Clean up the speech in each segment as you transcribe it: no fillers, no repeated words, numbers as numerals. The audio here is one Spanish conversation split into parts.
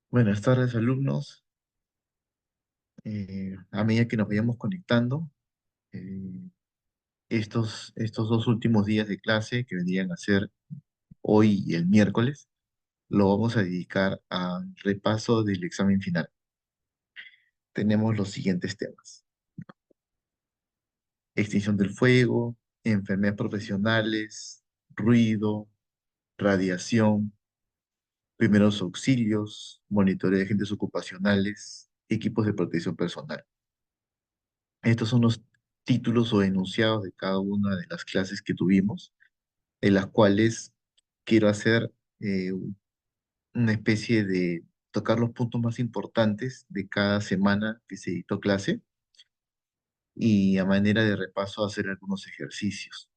Buenas tardes, alumnos. A medida que nos vayamos conectando, eh, estos dos últimos días de clase, que vendrían a ser hoy y el miércoles, lo vamos a dedicar al repaso del examen final. Tenemos los siguientes temas: extinción del fuego, enfermedades profesionales, ruido, radiación, primeros auxilios, monitoreo de agentes ocupacionales, equipos de protección personal. Estos son los títulos o enunciados de cada una de las clases que tuvimos, en las cuales quiero hacer una especie de tocar los puntos más importantes de cada semana que se dictó clase y a manera de repaso hacer algunos ejercicios.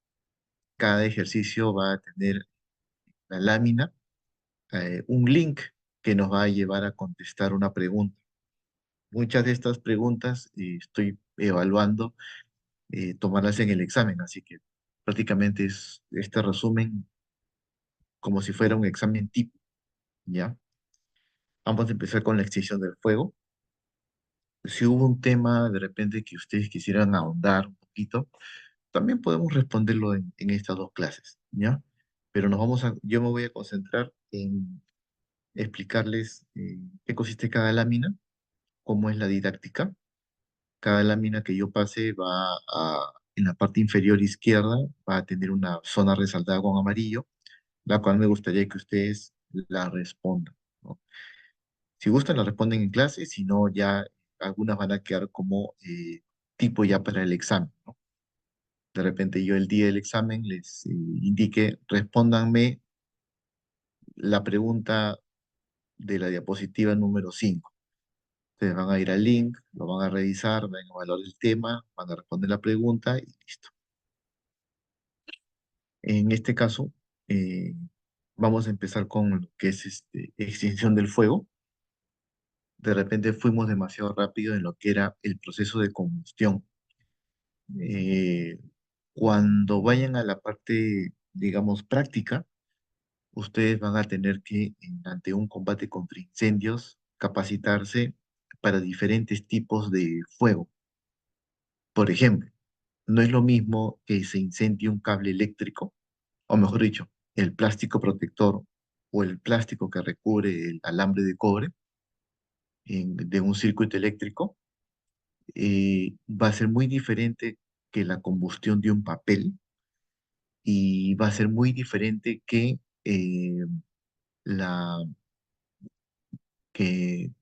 Cada ejercicio va a tener la lámina, un link que nos va a llevar a contestar una pregunta. Muchas de estas preguntas estoy evaluando tomarlas en el examen, así que prácticamente es este resumen como si fuera un examen tipo, ¿ya? Vamos a empezar con la extinción del fuego. Si hubo un tema de repente que ustedes quisieran ahondar un poquito, también podemos responderlo en estas dos clases, ¿ya? Pero yo me voy a concentrar en explicarles qué consiste cada lámina, cómo es la didáctica. Cada lámina que yo pase en la parte inferior izquierda, va a tener una zona resaltada con amarillo, la cual me gustaría que ustedes la respondan, ¿no? Si gustan, la responden en clase, si no, ya algunas van a quedar como tipo ya para el examen, ¿no? De repente yo el día del examen les indique, respóndanme la pregunta de la diapositiva número 5. Ustedes van a ir al link, lo van a revisar, van a evaluar el tema, van a responder la pregunta y listo. En este caso, eh, vamos a empezar con lo que es extinción del fuego. De repente fuimos demasiado rápido en lo que era el proceso de combustión. Eh, Cuando vayan a la parte, digamos, práctica, ustedes van a tener que, ante un combate contra incendios, capacitarse para diferentes tipos de fuego. Por ejemplo, no es lo mismo que se incendie un cable eléctrico, o mejor dicho, el plástico protector o el plástico que recubre el alambre de cobre de un circuito eléctrico. Va a ser muy diferente que la combustión de un papel y va a ser muy diferente la, que,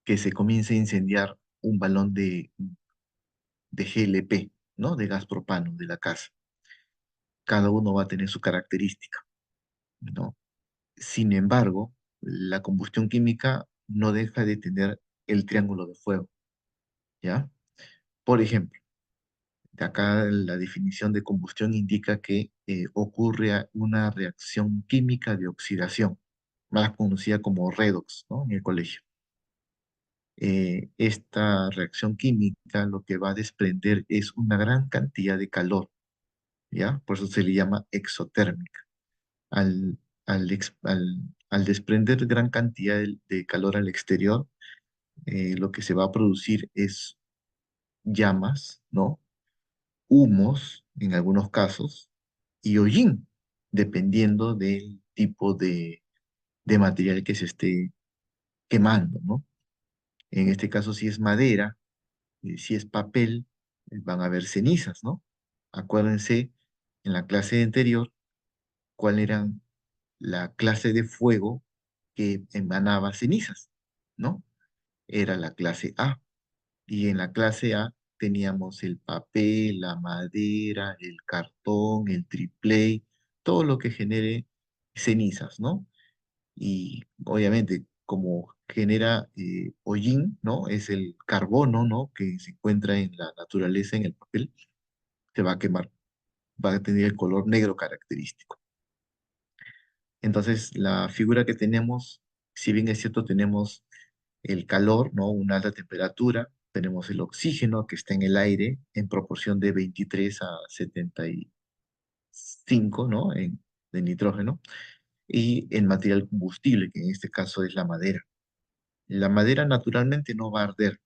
que se comience a incendiar un balón de GLP, ¿no? De gas propano de la casa. Cada uno va a tener su característica, ¿no? Sin embargo, la combustión química no deja de tener el triángulo de fuego, ¿ya? Por ejemplo, de acá la definición de combustión indica que ocurre una reacción química de oxidación, más conocida como redox, ¿no? En el colegio. Esta reacción química lo que va a desprender es una gran cantidad de calor, ¿ya? Por eso se le llama exotérmica. Al, al desprender gran cantidad de calor al exterior, lo que se va a producir es llamas, ¿no? Humos, en algunos casos, y hollín, dependiendo del tipo de material que se esté quemando, ¿no? En este caso, si es madera, si es papel, van a haber cenizas, ¿no? Acuérdense en la clase anterior cuál era la clase de fuego que emanaba cenizas, ¿no? Era la clase A. Y en la clase A teníamos el papel, la madera, el cartón, el triplé, todo lo que genere cenizas, ¿no? Y obviamente, como genera hollín, ¿no? Es el carbono, ¿no? Que se encuentra en la naturaleza, en el papel, se va a quemar, va a tener el color negro característico. Entonces, la figura que tenemos, si bien es cierto, tenemos el calor, ¿no? Una alta temperatura, tenemos el oxígeno que está en el aire en proporción de 23 a 75, ¿no? De nitrógeno, y el material combustible, que en este caso es la madera. La madera naturalmente no va a arder,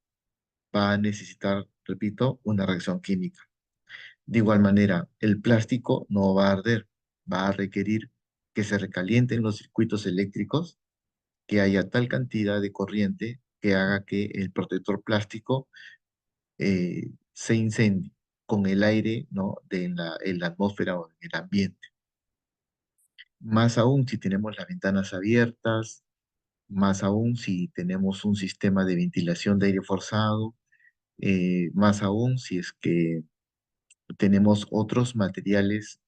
va a necesitar, repito, una reacción química. De igual manera, el plástico no va a arder, va a requerir que se recalienten los circuitos eléctricos, que haya tal cantidad de corriente que haga que el protector plástico se incendie con el aire, ¿no? en la atmósfera o en el ambiente. Más aún si tenemos las ventanas abiertas, más aún si tenemos un sistema de ventilación de aire forzado, más aún si es que tenemos otros materiales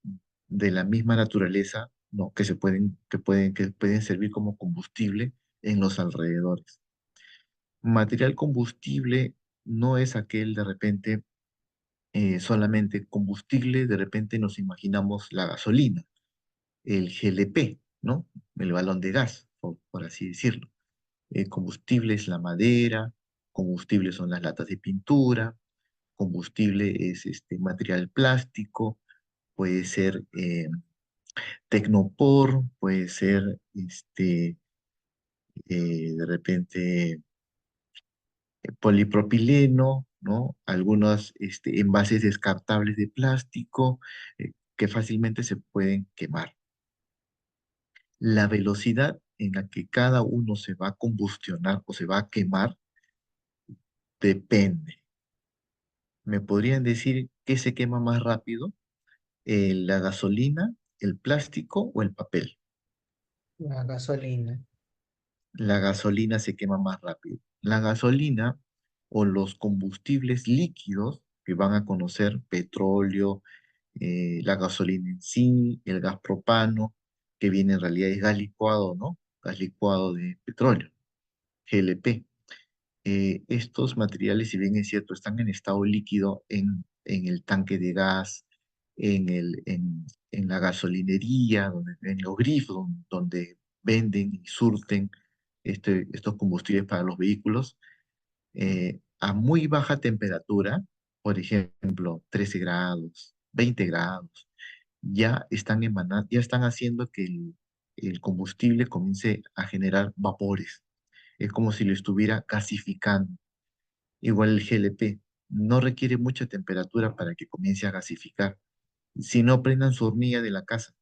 de la misma naturaleza, ¿no? Que pueden servir como combustible en los alrededores. Material combustible no es aquel de repente solamente combustible, de repente nos imaginamos la gasolina, el GLP, ¿no? El balón de gas, por así decirlo. Combustible es la madera, combustible son las latas de pintura, combustible es este material plástico, puede ser tecnopor, puede ser de repente polipropileno, ¿no? Algunos envases descartables de plástico que fácilmente se pueden quemar. La velocidad en la que cada uno se va a combustionar o se va a quemar depende. ¿Me podrían decir qué se quema más rápido? ¿La gasolina, el plástico o el papel? La gasolina. La gasolina se quema más rápido. La gasolina o los combustibles líquidos que van a conocer petróleo, la gasolina en sí, el gas propano, que viene en realidad es gas licuado, ¿no? Gas licuado de petróleo, GLP. Estos materiales, si bien es cierto, están en estado líquido en el tanque de gas, en la gasolinería, en los grifos, donde venden y surten estos combustibles para los vehículos, a muy baja temperatura, por ejemplo, 13 grados, 20 grados, ya están haciendo que el combustible comience a generar vapores. Es como si lo estuviera gasificando. Igual el GLP no requiere mucha temperatura para que comience a gasificar. Si no prendan su hornilla de la casa,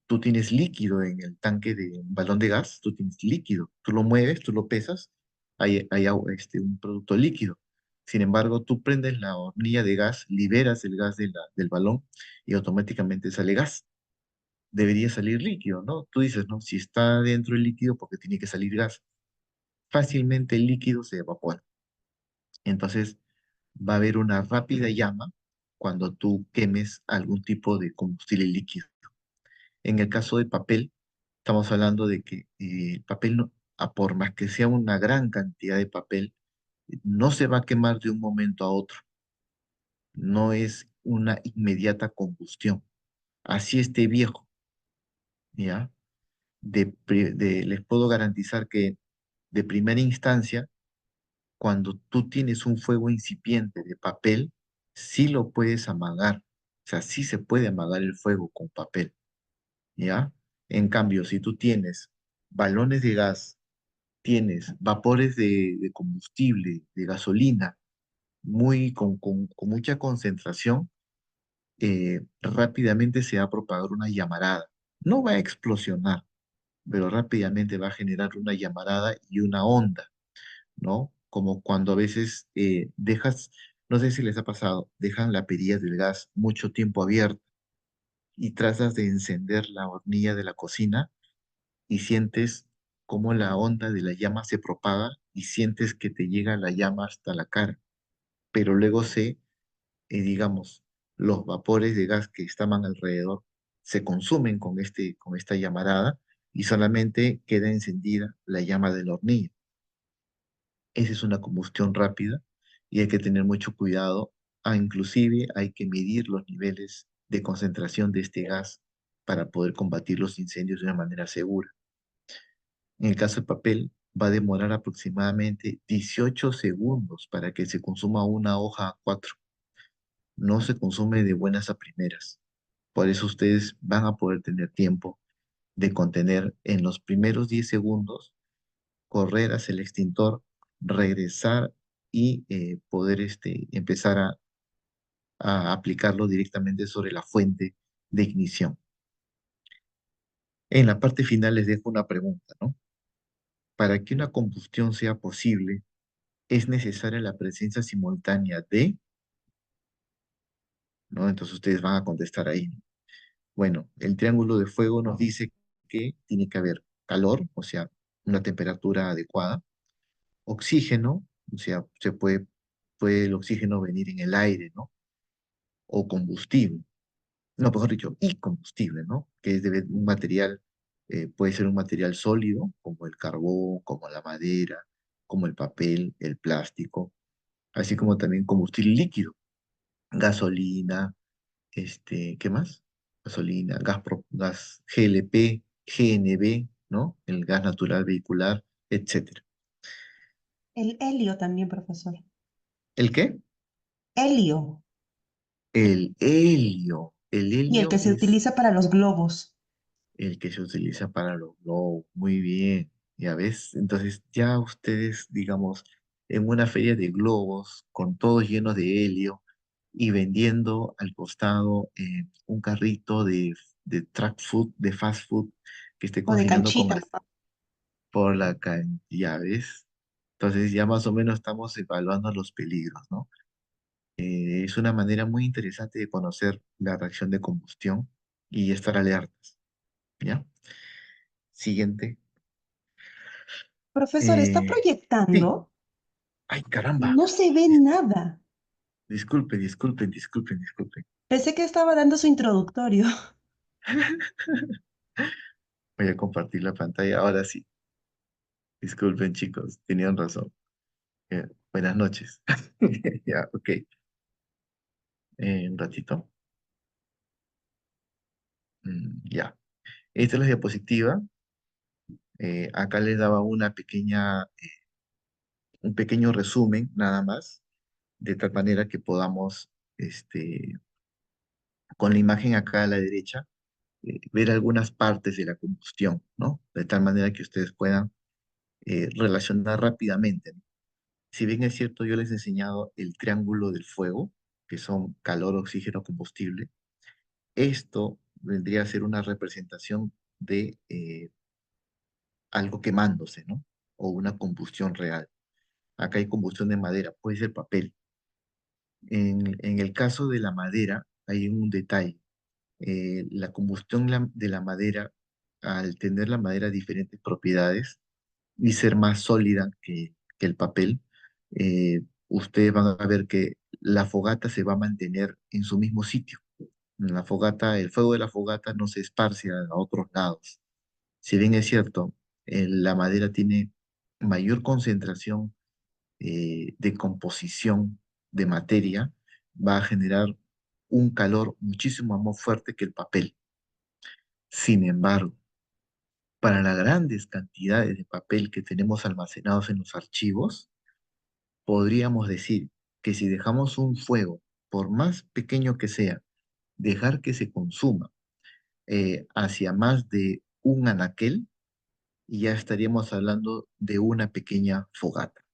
tú tienes líquido en el tanque de un balón de gas, tú tienes líquido, tú lo mueves, tú lo pesas, hay un producto líquido. Sin embargo, tú prendes la hornilla de gas, liberas el gas del balón y automáticamente sale gas. Debería salir líquido, ¿no? Tú dices, ¿no? Si está dentro el líquido, porque tiene que salir gas. Fácilmente el líquido se evapora. Entonces, va a haber una rápida llama cuando tú quemes algún tipo de combustible líquido. En el caso del papel, estamos hablando de que el papel, por más que sea una gran cantidad de papel, no se va a quemar de un momento a otro. No es una inmediata combustión. Así esté viejo, ¿ya? Les puedo garantizar que de primera instancia, cuando tú tienes un fuego incipiente de papel, sí lo puedes amagar. O sea, sí se puede amagar el fuego con papel, ¿ya? En cambio, si tú tienes balones de gas, tienes vapores de combustible, de gasolina, con mucha concentración, rápidamente se va a propagar una llamarada. No va a explosionar, pero rápidamente va a generar una llamarada y una onda, ¿no? Como cuando a veces no sé si les ha pasado, dejan la perilla del gas mucho tiempo abierta y tratas de encender la hornilla de la cocina y sientes cómo la onda de la llama se propaga y sientes que te llega la llama hasta la cara, pero luego digamos, los vapores de gas que estaban alrededor se consumen con esta llamarada y solamente queda encendida la llama de la hornilla. Esa es una combustión rápida y hay que tener mucho cuidado. Inclusive hay que medir los niveles de concentración de este gas para poder combatir los incendios de una manera segura. En el caso del papel, va a demorar aproximadamente 18 segundos para que se consuma una hoja a cuatro. No se consume de buenas a primeras. Por eso ustedes van a poder tener tiempo de contener en los primeros 10 segundos correr hacia el extintor, regresar y poder empezar a aplicarlo directamente sobre la fuente de ignición. En la parte final les dejo una pregunta, ¿no? Para que una combustión sea posible, es necesaria la presencia simultánea de, ¿no? Entonces ustedes van a contestar ahí, ¿no? Bueno, el triángulo de fuego nos dice que tiene que haber calor, o sea, una temperatura adecuada, oxígeno, o sea, puede el oxígeno venir en el aire, ¿no? O combustible, no, mejor dicho, y combustible, ¿no? Que es un material, puede ser un material sólido, como el carbón, como la madera, como el papel, el plástico, así como también combustible líquido, gasolina, ¿qué más? Gasolina, gas GLP, GNV, ¿no? El gas natural vehicular, etcétera. El helio también, profesor. ¿El qué? Helio. El helio. El Y el helio que se es utiliza para los globos. el que se utiliza para los globos. Muy bien, ya ves. Entonces ya ustedes, digamos, en una feria de globos, con todos llenos de helio y vendiendo al costado un carrito de track food, de fast food, que esté O de cocinando con canchitas. por la cantidad, ¿ves? Entonces ya más o menos estamos evaluando los peligros, ¿no? Es una manera muy interesante de conocer la reacción de combustión y estar alertas, ¿ya? Siguiente. Profesor, está Eh, sí. proyectando. Ay, caramba. No se ve Dis- nada. Disculpen. Pensé que estaba dando su introductorio. Voy a compartir la pantalla. Ahora sí. Disculpen, chicos. Tenían razón. Buenas noches. Ya, ok. Un ratito. Ya. Esta es la diapositiva. Acá les daba un pequeño resumen, nada más, de tal manera que podamos, con la imagen acá a la derecha, ver algunas partes de la combustión, ¿no? De tal manera que ustedes puedan relacionar rápidamente, ¿no? Si bien es cierto, yo les he enseñado el triángulo del fuego, que son calor, oxígeno, combustible. Esto vendría a ser una representación de algo quemándose, ¿no? O una combustión real. Acá hay combustión de madera, puede ser papel. En el caso de la madera, hay un detalle. La combustión de la madera, al tener la madera diferentes propiedades y ser más sólida que el papel, ustedes van a ver que la fogata se va a mantener en su mismo sitio. La fogata, el fuego de la fogata no se esparce a otros lados. Si bien es cierto, la madera tiene mayor concentración de composición de materia, va a generar un calor muchísimo más fuerte que el papel. Sin embargo, para las grandes cantidades de papel que tenemos almacenados en los archivos, podríamos decir que si dejamos un fuego, por más pequeño que sea, dejar que se consuma hacia más de un anaquel, y ya estaríamos hablando de una pequeña fogata,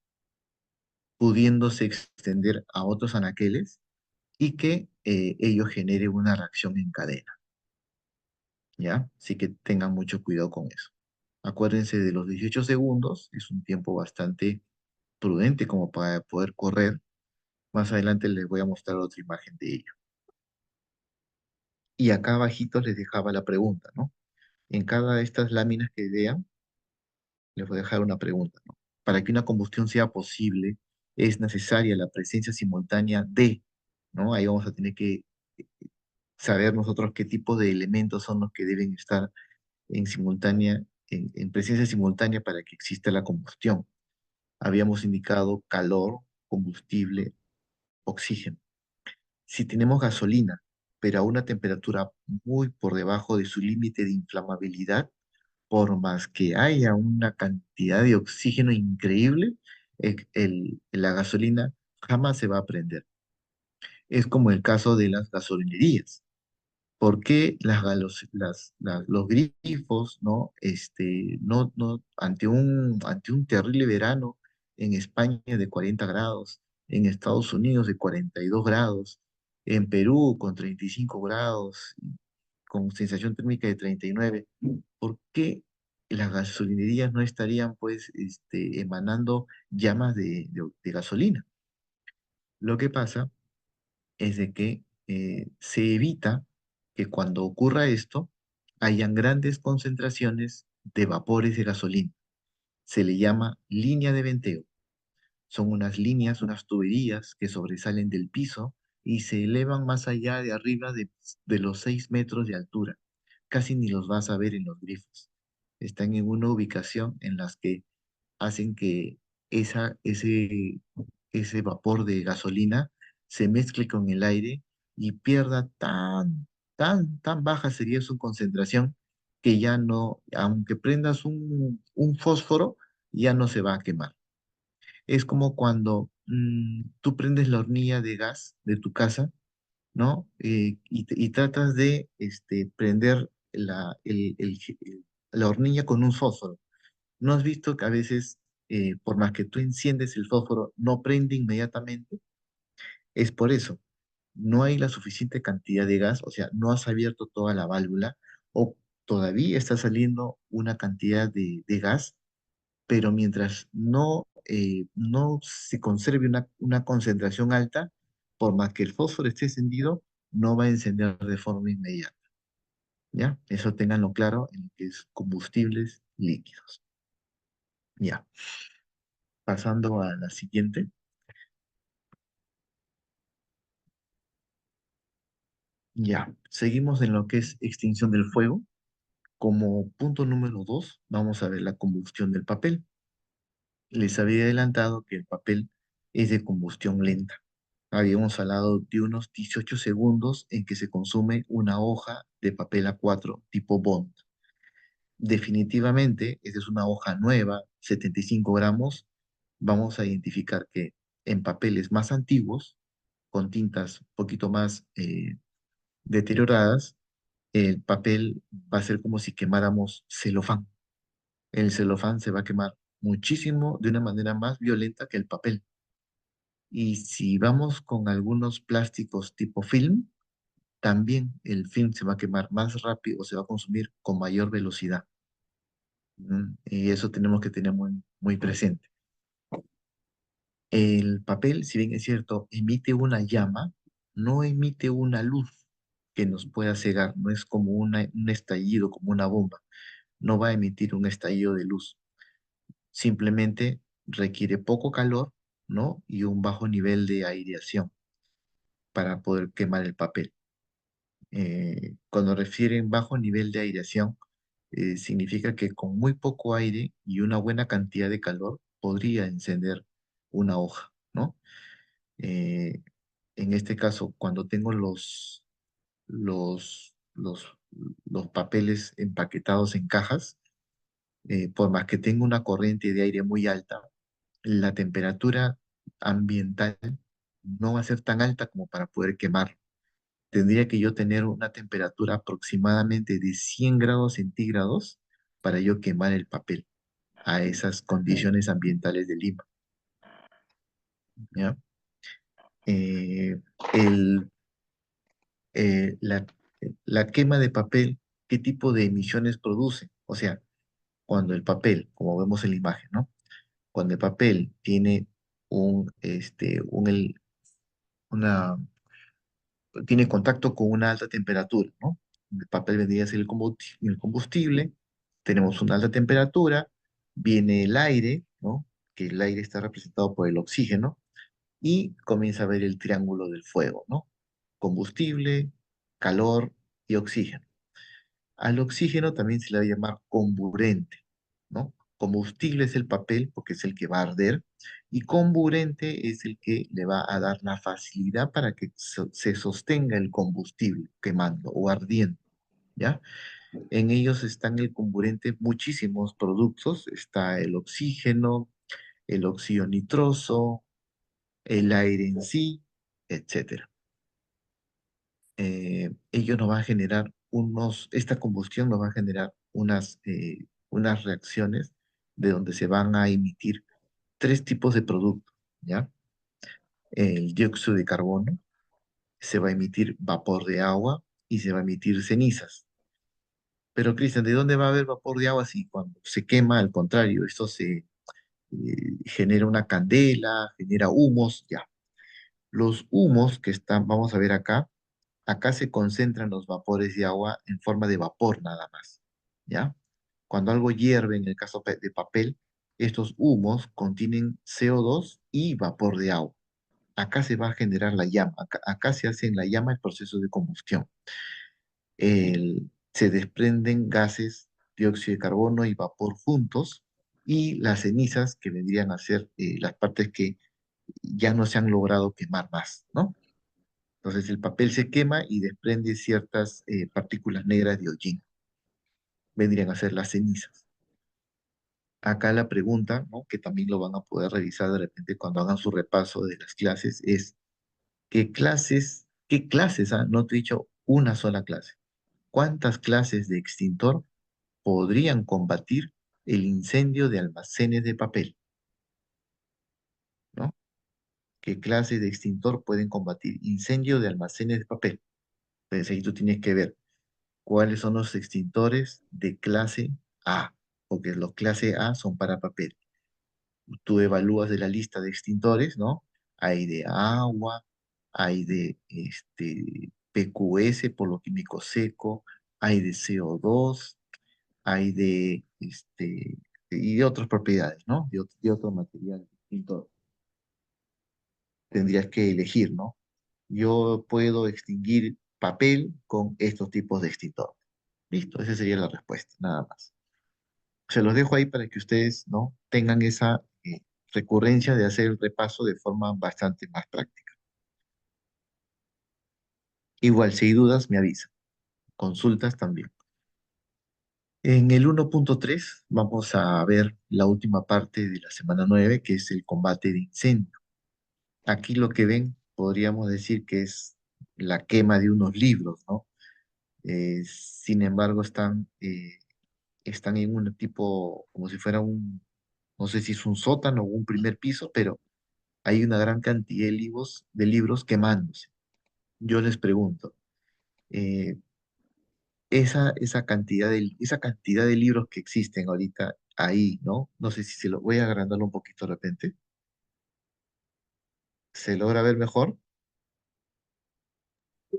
pudiéndose extender a otros anaqueles y que ello genere una reacción en cadena, ¿ya? Así que tengan mucho cuidado con eso. Acuérdense de los 18 segundos, es un tiempo bastante prudente como para poder correr. Más adelante les voy a mostrar otra imagen de ello. Y acá abajito les dejaba la pregunta, ¿no? En cada de estas láminas que vean, les voy a dejar una pregunta, ¿no? Para que una combustión sea posible, es necesaria la presencia simultánea de, ¿no? Ahí vamos a tener que saber nosotros qué tipo de elementos son los que deben estar en simultánea, en presencia simultánea para que exista la combustión. Habíamos indicado calor, combustible, oxígeno. Si tenemos gasolina, pero a una temperatura muy por debajo de su límite de inflamabilidad, por más que haya una cantidad de oxígeno increíble, la gasolina jamás se va a prender. Es como el caso de las gasolinerías. ¿Por qué los grifos, ¿no? Ante un terrible verano en España de 40 grados, en Estados Unidos de 42 grados, en Perú con 35 grados, con sensación térmica de 39, ¿por qué las gasolinerías no estarían, pues, emanando llamas de gasolina? Lo que pasa es de que se evita que cuando ocurra esto hayan grandes concentraciones de vapores de gasolina. Se le llama línea de venteo. Son unas líneas, unas tuberías que sobresalen del piso y se elevan más allá de arriba de los 6 metros de altura. Casi ni los vas a ver en los grifos. Están en una ubicación en las que hacen que esa, ese, ese vapor de gasolina se mezcle con el aire y pierda tan baja sería su concentración que ya no, aunque prendas un fósforo, ya no se va a quemar. Es como cuando tú prendes la hornilla de gas de tu casa, ¿no? Y tratas de prender la hornilla con un fósforo. ¿No has visto que a veces, por más que tú enciendes el fósforo, no prende inmediatamente? Es por eso. No hay la suficiente cantidad de gas, o sea, no has abierto toda la válvula o todavía está saliendo una cantidad de gas, pero mientras no se conserve una concentración alta, por más que el fósforo esté encendido, no va a encender de forma inmediata. ¿Ya? Eso ténganlo claro en lo que es combustibles líquidos. Ya. Pasando a la siguiente. Ya, seguimos en lo que es extinción del fuego. Como punto número 2, vamos a ver la combustión del papel. Les había adelantado que el papel es de combustión lenta. Habíamos hablado de unos 18 segundos en que se consume una hoja de papel A4 tipo Bond. Definitivamente, esta es una hoja nueva, 75 gramos. Vamos a identificar que en papeles más antiguos, con tintas un poquito más deterioradas, el papel va a ser como si quemáramos celofán. El celofán se va a quemar muchísimo de una manera más violenta que el papel. Y si vamos con algunos plásticos tipo film, también el film se va a quemar más rápido o se va a consumir con mayor velocidad. Y eso tenemos que tener muy presente. El papel, si bien es cierto, emite una llama, no emite una luz que nos pueda cegar, no es como un estallido, como una bomba, no va a emitir un estallido de luz, simplemente requiere poco calor, ¿no? Y un bajo nivel de aireación para poder quemar el papel. Cuando refieren bajo nivel de aireación, significa que con muy poco aire y una buena cantidad de calor podría encender una hoja, ¿no? Eh, en este caso, cuando tengo los, los, los papeles empaquetados en cajas, por más que tenga una corriente de aire muy alta, la temperatura ambiental no va a ser tan alta como para poder quemar. Tendría que yo tener una temperatura aproximadamente de 100 grados centígrados para yo quemar el papel a esas condiciones ambientales de Lima, ¿ya? Eh, el, eh, la, la quema de papel, ¿qué tipo de emisiones produce? O sea, cuando el papel, como vemos en la imagen, ¿no? Cuando el papel tiene un, este, un, el- una, tiene contacto con una alta temperatura, ¿no? El papel vendría a ser el combustible, tenemos una alta temperatura, viene el aire, ¿no? Que el aire está representado por el oxígeno, y comienza a ver el triángulo del fuego, ¿no? Combustible, calor y oxígeno. Al oxígeno también se le va a llamar comburente, ¿no? Combustible es el papel porque es el que va a arder y comburente es el que le va a dar la facilidad para que se sostenga el combustible quemando o ardiendo, ¿ya? En ellos están el comburente muchísimos productos, está el oxígeno, el óxido nitroso, el aire en sí, etcétera. ello nos va a generar esta combustión nos va a generar unas reacciones de donde se van a emitir tres tipos de productos, ¿ya? El dióxido de carbono, se va a emitir vapor de agua y se va a emitir cenizas. Pero, Cristian, ¿de dónde va a haber vapor de agua si cuando se quema, al contrario, esto genera una candela, genera humos, ya? Los humos que están, vamos a ver acá, acá se concentran los vapores de agua en forma de vapor nada más, ¿ya? Cuando algo hierve, en el caso de papel, estos humos contienen CO2 y vapor de agua. Acá se va a generar la llama, acá se hace en la llama el proceso de combustión. Se desprenden gases, dióxido de carbono y vapor juntos, y las cenizas que vendrían a ser las partes que ya no se han logrado quemar más, ¿no? Entonces el papel se quema y desprende ciertas partículas negras de hollín, vendrían a ser las cenizas. Acá la pregunta, ¿no? Que también lo van a poder revisar de repente cuando hagan su repaso de las clases, es qué clases, no te he dicho una sola clase, cuántas clases de extintor podrían combatir el incendio de almacenes de papel, ¿no? ¿Qué clases de extintor pueden combatir incendio de almacenes de papel? Entonces ahí tú tienes que ver cuáles son los extintores de clase A, porque los clase A son para papel. Tú evalúas de la lista de extintores, ¿no? Hay de agua, hay de PQS, por lo químico seco, hay de CO2, hay y de otras propiedades, ¿no? De otro material extintor. Tendrías que elegir, ¿no? Yo puedo extinguir papel con estos tipos de extintor. Listo, esa sería la respuesta, nada más. Se los dejo ahí para que ustedes, ¿no? Tengan esa recurrencia de hacer el repaso de forma bastante más práctica. Igual, si hay dudas, me avisa. Consultas también. En el 1.3 vamos a ver la última parte de la semana 9, que es el combate de incendio. Aquí lo que ven, podríamos decir que es la quema de unos libros, ¿no? Sin embargo, están en un tipo, como si fuera no sé si es un sótano o un primer piso, pero hay una gran cantidad de libros quemándose. Yo les pregunto, eh, esa cantidad de libros que existen ahorita ahí, ¿no? No sé si se lo voy a agrandarlo un poquito de repente. ¿Se logra ver mejor?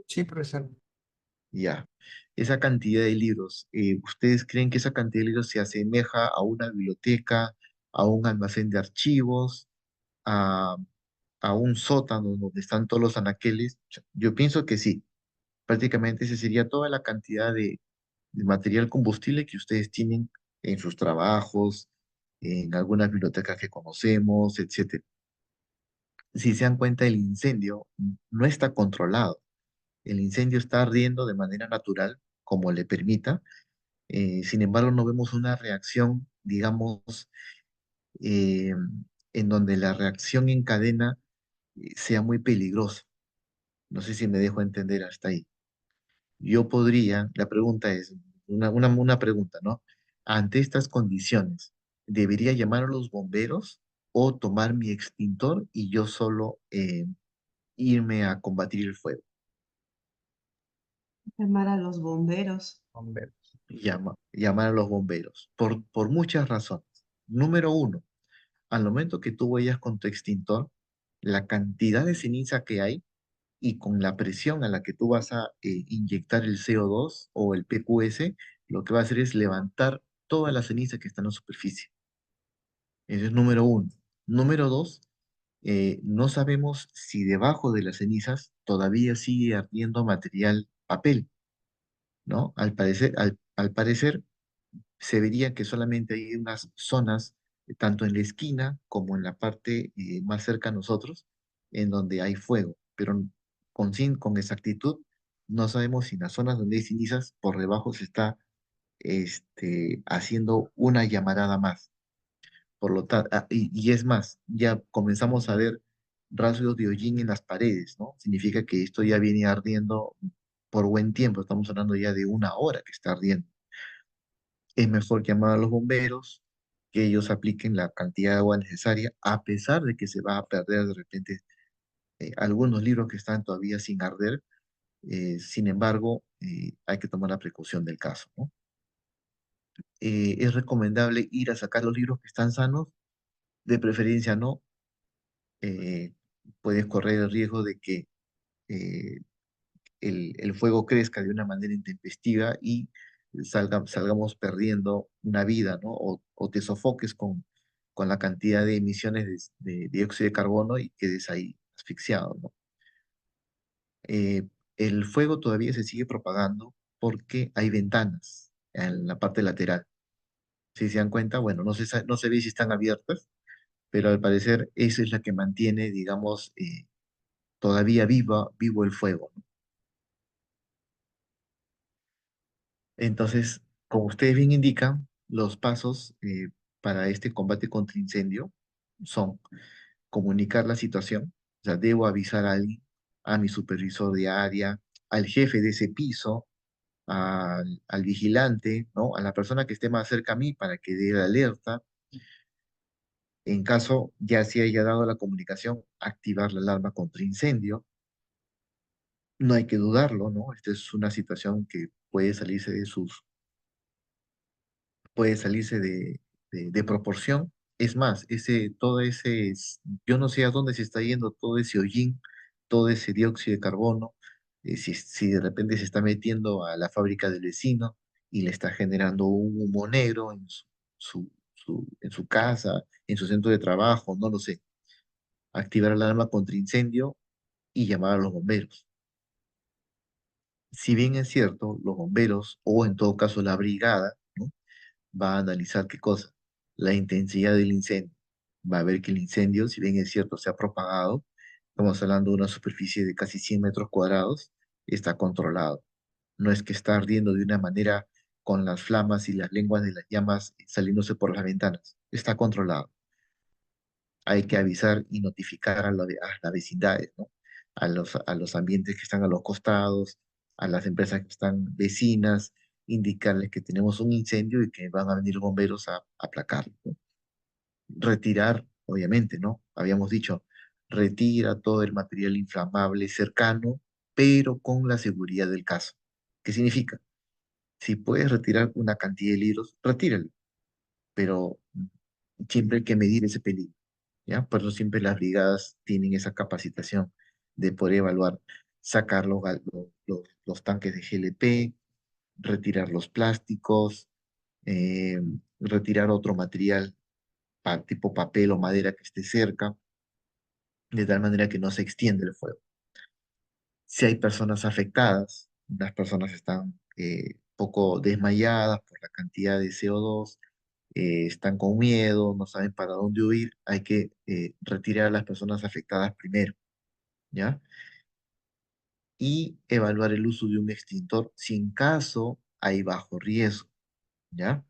Sí, profesor. Ya. Esa cantidad de libros, ¿ustedes creen que esa cantidad de libros se asemeja a una biblioteca, a un almacén de archivos, a, a un sótano donde están todos los anaqueles? Yo pienso que sí. Prácticamente esa sería toda la cantidad de material combustible que ustedes tienen en sus trabajos, en algunas bibliotecas que conocemos, etcétera. Si se dan cuenta, el incendio no está controlado. El incendio está ardiendo de manera natural, como le permita. Sin embargo, no vemos una reacción, digamos, eh, en donde la reacción en cadena sea muy peligrosa. No sé si me dejo entender hasta ahí. La pregunta es, una pregunta, ¿no? Ante estas condiciones, ¿debería llamar a los bomberos o tomar mi extintor y yo solo irme a combatir el fuego? Llamar a los bomberos. Hombre. Llamar a los bomberos, por muchas razones. Número uno, al momento que tú vayas con tu extintor, la cantidad de ceniza que hay y con la presión a la que tú vas a inyectar el CO2 o el PQS, lo que va a hacer es levantar toda la ceniza que está en la superficie. Ese es número uno. Número dos, no sabemos si debajo de las cenizas todavía sigue ardiendo material papel, ¿no? Al parecer se vería que solamente hay unas zonas, tanto en la esquina como en la parte más cerca a nosotros, en donde hay fuego, pero con exactitud no sabemos si en las zonas donde hay cenizas por debajo se está haciendo una llamarada más. Por lo tanto, y es más, ya comenzamos a ver rastros de hollín en las paredes, ¿no? Significa que esto ya viene ardiendo por buen tiempo, estamos hablando ya de una hora que está ardiendo. Es mejor llamar a los bomberos, que ellos apliquen la cantidad de agua necesaria, a pesar de que se va a perder de repente algunos libros que están todavía sin arder. Sin embargo, hay que tomar la precaución del caso, ¿no? Es recomendable ir a sacar los libros que están sanos, de preferencia no. eh, Puedes correr el riesgo de que eh, el fuego crezca de una manera intempestiva y salgamos perdiendo una vida, ¿no? O te sofoques con la cantidad de emisiones de dióxido de carbono y quedes ahí asfixiado, ¿no? El fuego todavía se sigue propagando porque hay ventanas en la parte lateral. Si se dan cuenta, bueno, no se ve si están abiertas, pero al parecer esa es la que mantiene, digamos, todavía vivo el fuego, ¿no? Entonces, como ustedes bien indican, los pasos para este combate contra incendio son comunicar la situación, o sea, debo avisar a alguien, a mi supervisor de área, al jefe de ese piso, al vigilante, ¿no? A la persona que esté más cerca a mí para que dé la alerta. En caso ya se haya dado la comunicación, activar la alarma contra incendio. No hay que dudarlo, ¿no? Esta es una situación que puede salirse de proporción. Es más, yo no sé a dónde se está yendo todo ese hollín, todo ese dióxido de carbono, si de repente se está metiendo a la fábrica del vecino y le está generando un humo negro en en su casa, en su centro de trabajo, no lo sé. Activar la alarma contra incendio y llamar a los bomberos. Si bien es cierto, los bomberos, o en todo caso la brigada, ¿no? Va a analizar qué cosa, la intensidad del incendio. Va a ver que el incendio, si bien es cierto, se ha propagado, estamos hablando de una superficie de casi 100 metros cuadrados, está controlado. No es que está ardiendo de una manera con las flamas y las lenguas de las llamas saliéndose por las ventanas. Está controlado. Hay que avisar y notificar a las vecindades, ¿no? A los ambientes que están a los costados, a las empresas que están vecinas, indicarles que tenemos un incendio y que van a venir bomberos a aplacarlo, ¿no? Retirar, obviamente, ¿no? Habíamos dicho, retira todo el material inflamable cercano, pero con la seguridad del caso. ¿Qué significa? Si puedes retirar una cantidad de libros, retíralo, pero siempre hay que medir ese peligro, ¿ya? Por eso siempre las brigadas tienen esa capacitación de poder evaluar, sacar los tanques de GLP, retirar los plásticos, eh, retirar otro material tipo papel o madera que esté cerca, de tal manera que no se extienda el fuego. Si hay personas afectadas, las personas están poco desmayadas por la cantidad de CO2, están con miedo, no saben para dónde huir, hay que retirar a las personas afectadas primero, ¿ya? Y evaluar el uso de un extintor si en caso hay bajo riesgo, ¿ya?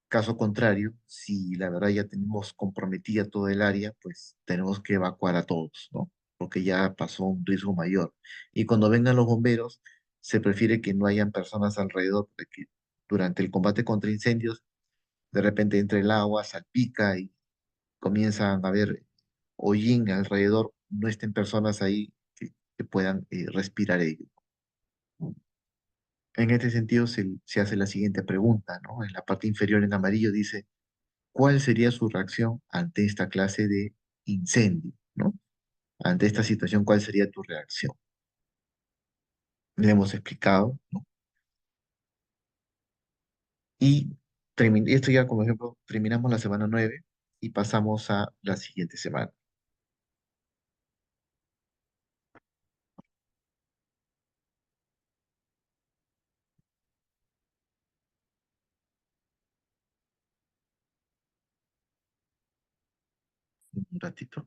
Caso contrario, si la verdad ya tenemos comprometida todo el área, pues tenemos que evacuar a todos, ¿no? Porque ya pasó un riesgo mayor. Y cuando vengan los bomberos, se prefiere que no hayan personas alrededor, porque durante el combate contra incendios, de repente entra el agua, salpica y comienzan a haber hollín alrededor, no estén personas ahí que puedan respirar ello. En este sentido, se hace la siguiente pregunta, ¿no? En la parte inferior en amarillo dice, ¿cuál sería su reacción ante esta clase de incendio, ¿no? Ante esta situación, ¿cuál sería tu reacción? Le hemos explicado, ¿no? Y esto ya, como ejemplo, terminamos la semana 9 y pasamos a la siguiente semana. Un ratito.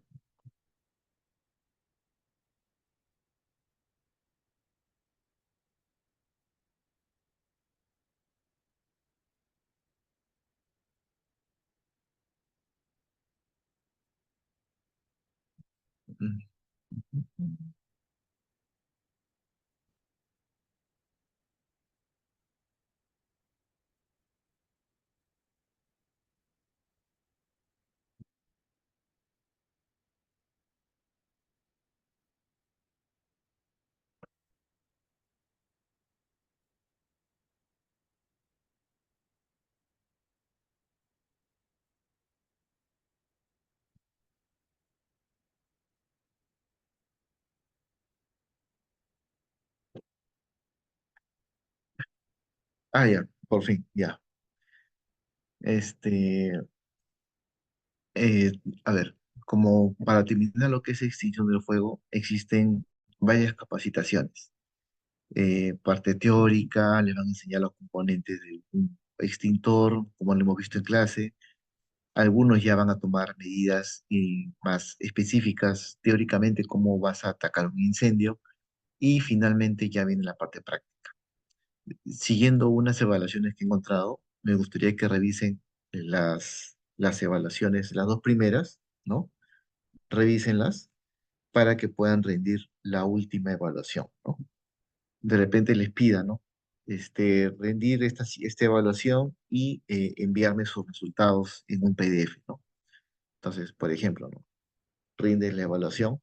Mm. Ah, ya, por fin, ya. Este, eh, a ver, como para terminar lo que es extinción del fuego, existen varias capacitaciones. Parte teórica, les van a enseñar los componentes de un extintor, como lo hemos visto en clase. Algunos ya van a tomar medidas más específicas, teóricamente, cómo vas a atacar un incendio. Y finalmente ya viene la parte práctica. Siguiendo unas evaluaciones que he encontrado, me gustaría que revisen las evaluaciones, las dos primeras, ¿no? Revísenlas para que puedan rendir la última evaluación, ¿no? De repente les pida, ¿no? Rendir esta evaluación y enviarme sus resultados en un PDF, ¿no? Entonces, por ejemplo, ¿no? Rindes la evaluación,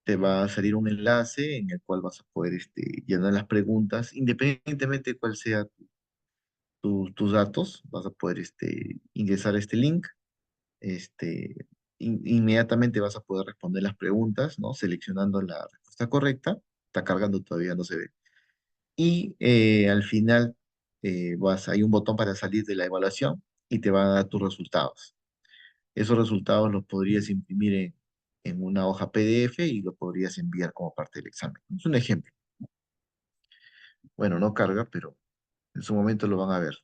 te va a salir un enlace en el cual vas a poder llenar las preguntas, independientemente de cuál sea tus datos, vas a poder ingresar este link, este, inmediatamente vas a poder responder las preguntas, ¿no? Seleccionando la respuesta correcta, está cargando todavía, no se ve. Y al final hay un botón para salir de la evaluación y te va a dar tus resultados. Esos resultados los podrías imprimir en una hoja PDF y lo podrías enviar como parte del examen. Es un ejemplo. Bueno, no carga, pero en su momento lo van a ver.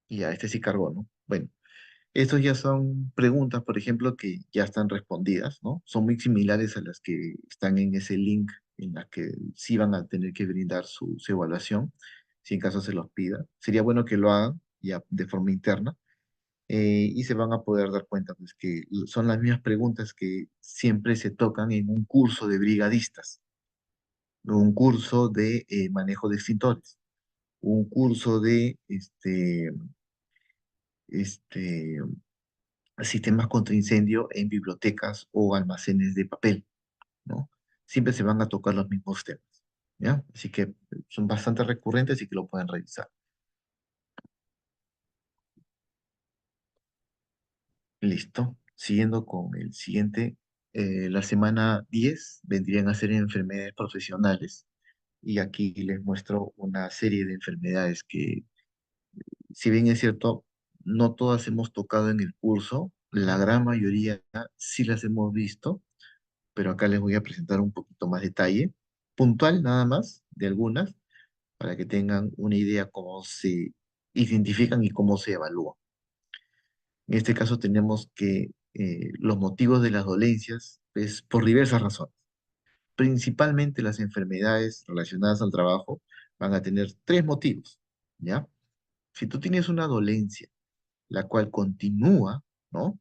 Y ya, este sí cargó, ¿no? Bueno, estos ya son preguntas, por ejemplo, que ya están respondidas, ¿no? Son muy similares a las que están en ese link en las que sí van a tener que brindar su evaluación, si en caso se los pida. Sería bueno que lo hagan ya de forma interna y se van a poder dar cuenta, pues, que son las mismas preguntas que siempre se tocan en un curso de brigadistas, un curso de manejo de extintores, un curso de este, sistemas contra incendio en bibliotecas o almacenes de papel, ¿no? Siempre se van a tocar los mismos temas, ¿ya? Así que son bastante recurrentes y que lo pueden revisar. Listo. Siguiendo con el siguiente, la semana 10 vendrían a ser enfermedades profesionales y aquí les muestro una serie de enfermedades que, si bien es cierto, no todas hemos tocado en el curso, la gran mayoría sí las hemos visto, pero acá les voy a presentar un poquito más detalle, puntual nada más, de algunas, para que tengan una idea cómo se identifican y cómo se evalúan. En este caso tenemos que los motivos de las dolencias es por diversas razones. Principalmente las enfermedades relacionadas al trabajo van a tener tres motivos, ¿ya? Si tú tienes una dolencia, la cual continúa, ¿no?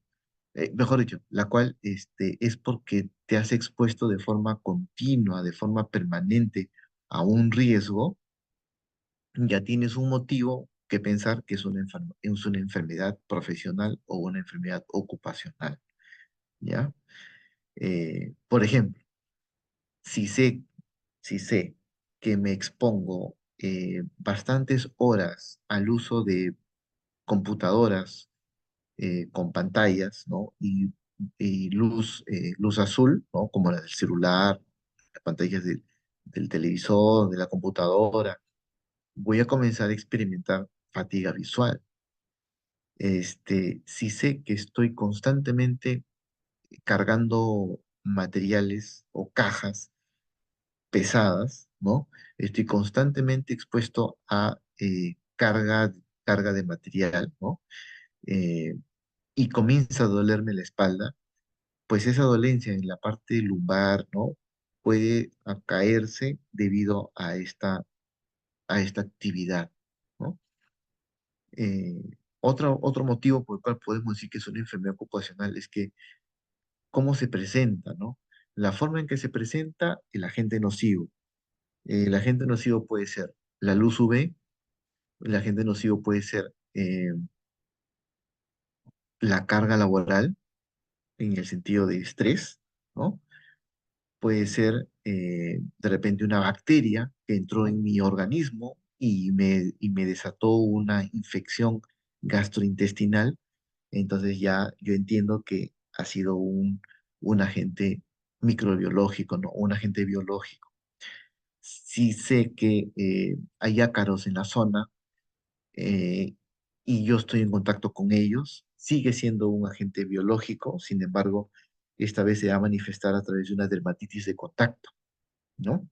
Mejor dicho, la cual es porque te has expuesto de forma continua, de forma permanente a un riesgo, ya tienes un motivo que pensar que es una enfermedad profesional o una enfermedad ocupacional, ¿ya? Por ejemplo, si sé, si sé que me expongo bastantes horas al uso de computadoras con pantallas, ¿no? Y luz azul, ¿no? Como la del celular, las pantallas del televisor, de la computadora, voy a comenzar a experimentar fatiga visual. Si sé que estoy constantemente cargando materiales o cajas pesadas, ¿no? Estoy constantemente expuesto a carga de material, ¿no? Eh, y comienza a dolerme la espalda, pues esa dolencia en la parte lumbar, ¿no? Puede caerse debido a esta actividad, ¿no? Eh, otro motivo por el cual podemos decir que es una enfermedad ocupacional es que cómo se presenta, ¿no? La forma en que se presenta el agente nocivo. El agente nocivo puede ser la luz UV, el agente nocivo puede ser la carga laboral en el sentido de estrés, ¿no? puede ser de repente una bacteria que entró en mi organismo y me desató una infección gastrointestinal. Entonces ya yo entiendo que ha sido un agente microbiológico, ¿no? Un agente biológico. Si sé que hay ácaros en la zona, eh, y yo estoy en contacto con ellos, sigue siendo un agente biológico. Sin embargo, esta vez se va a manifestar a través de una dermatitis de contacto, ¿no?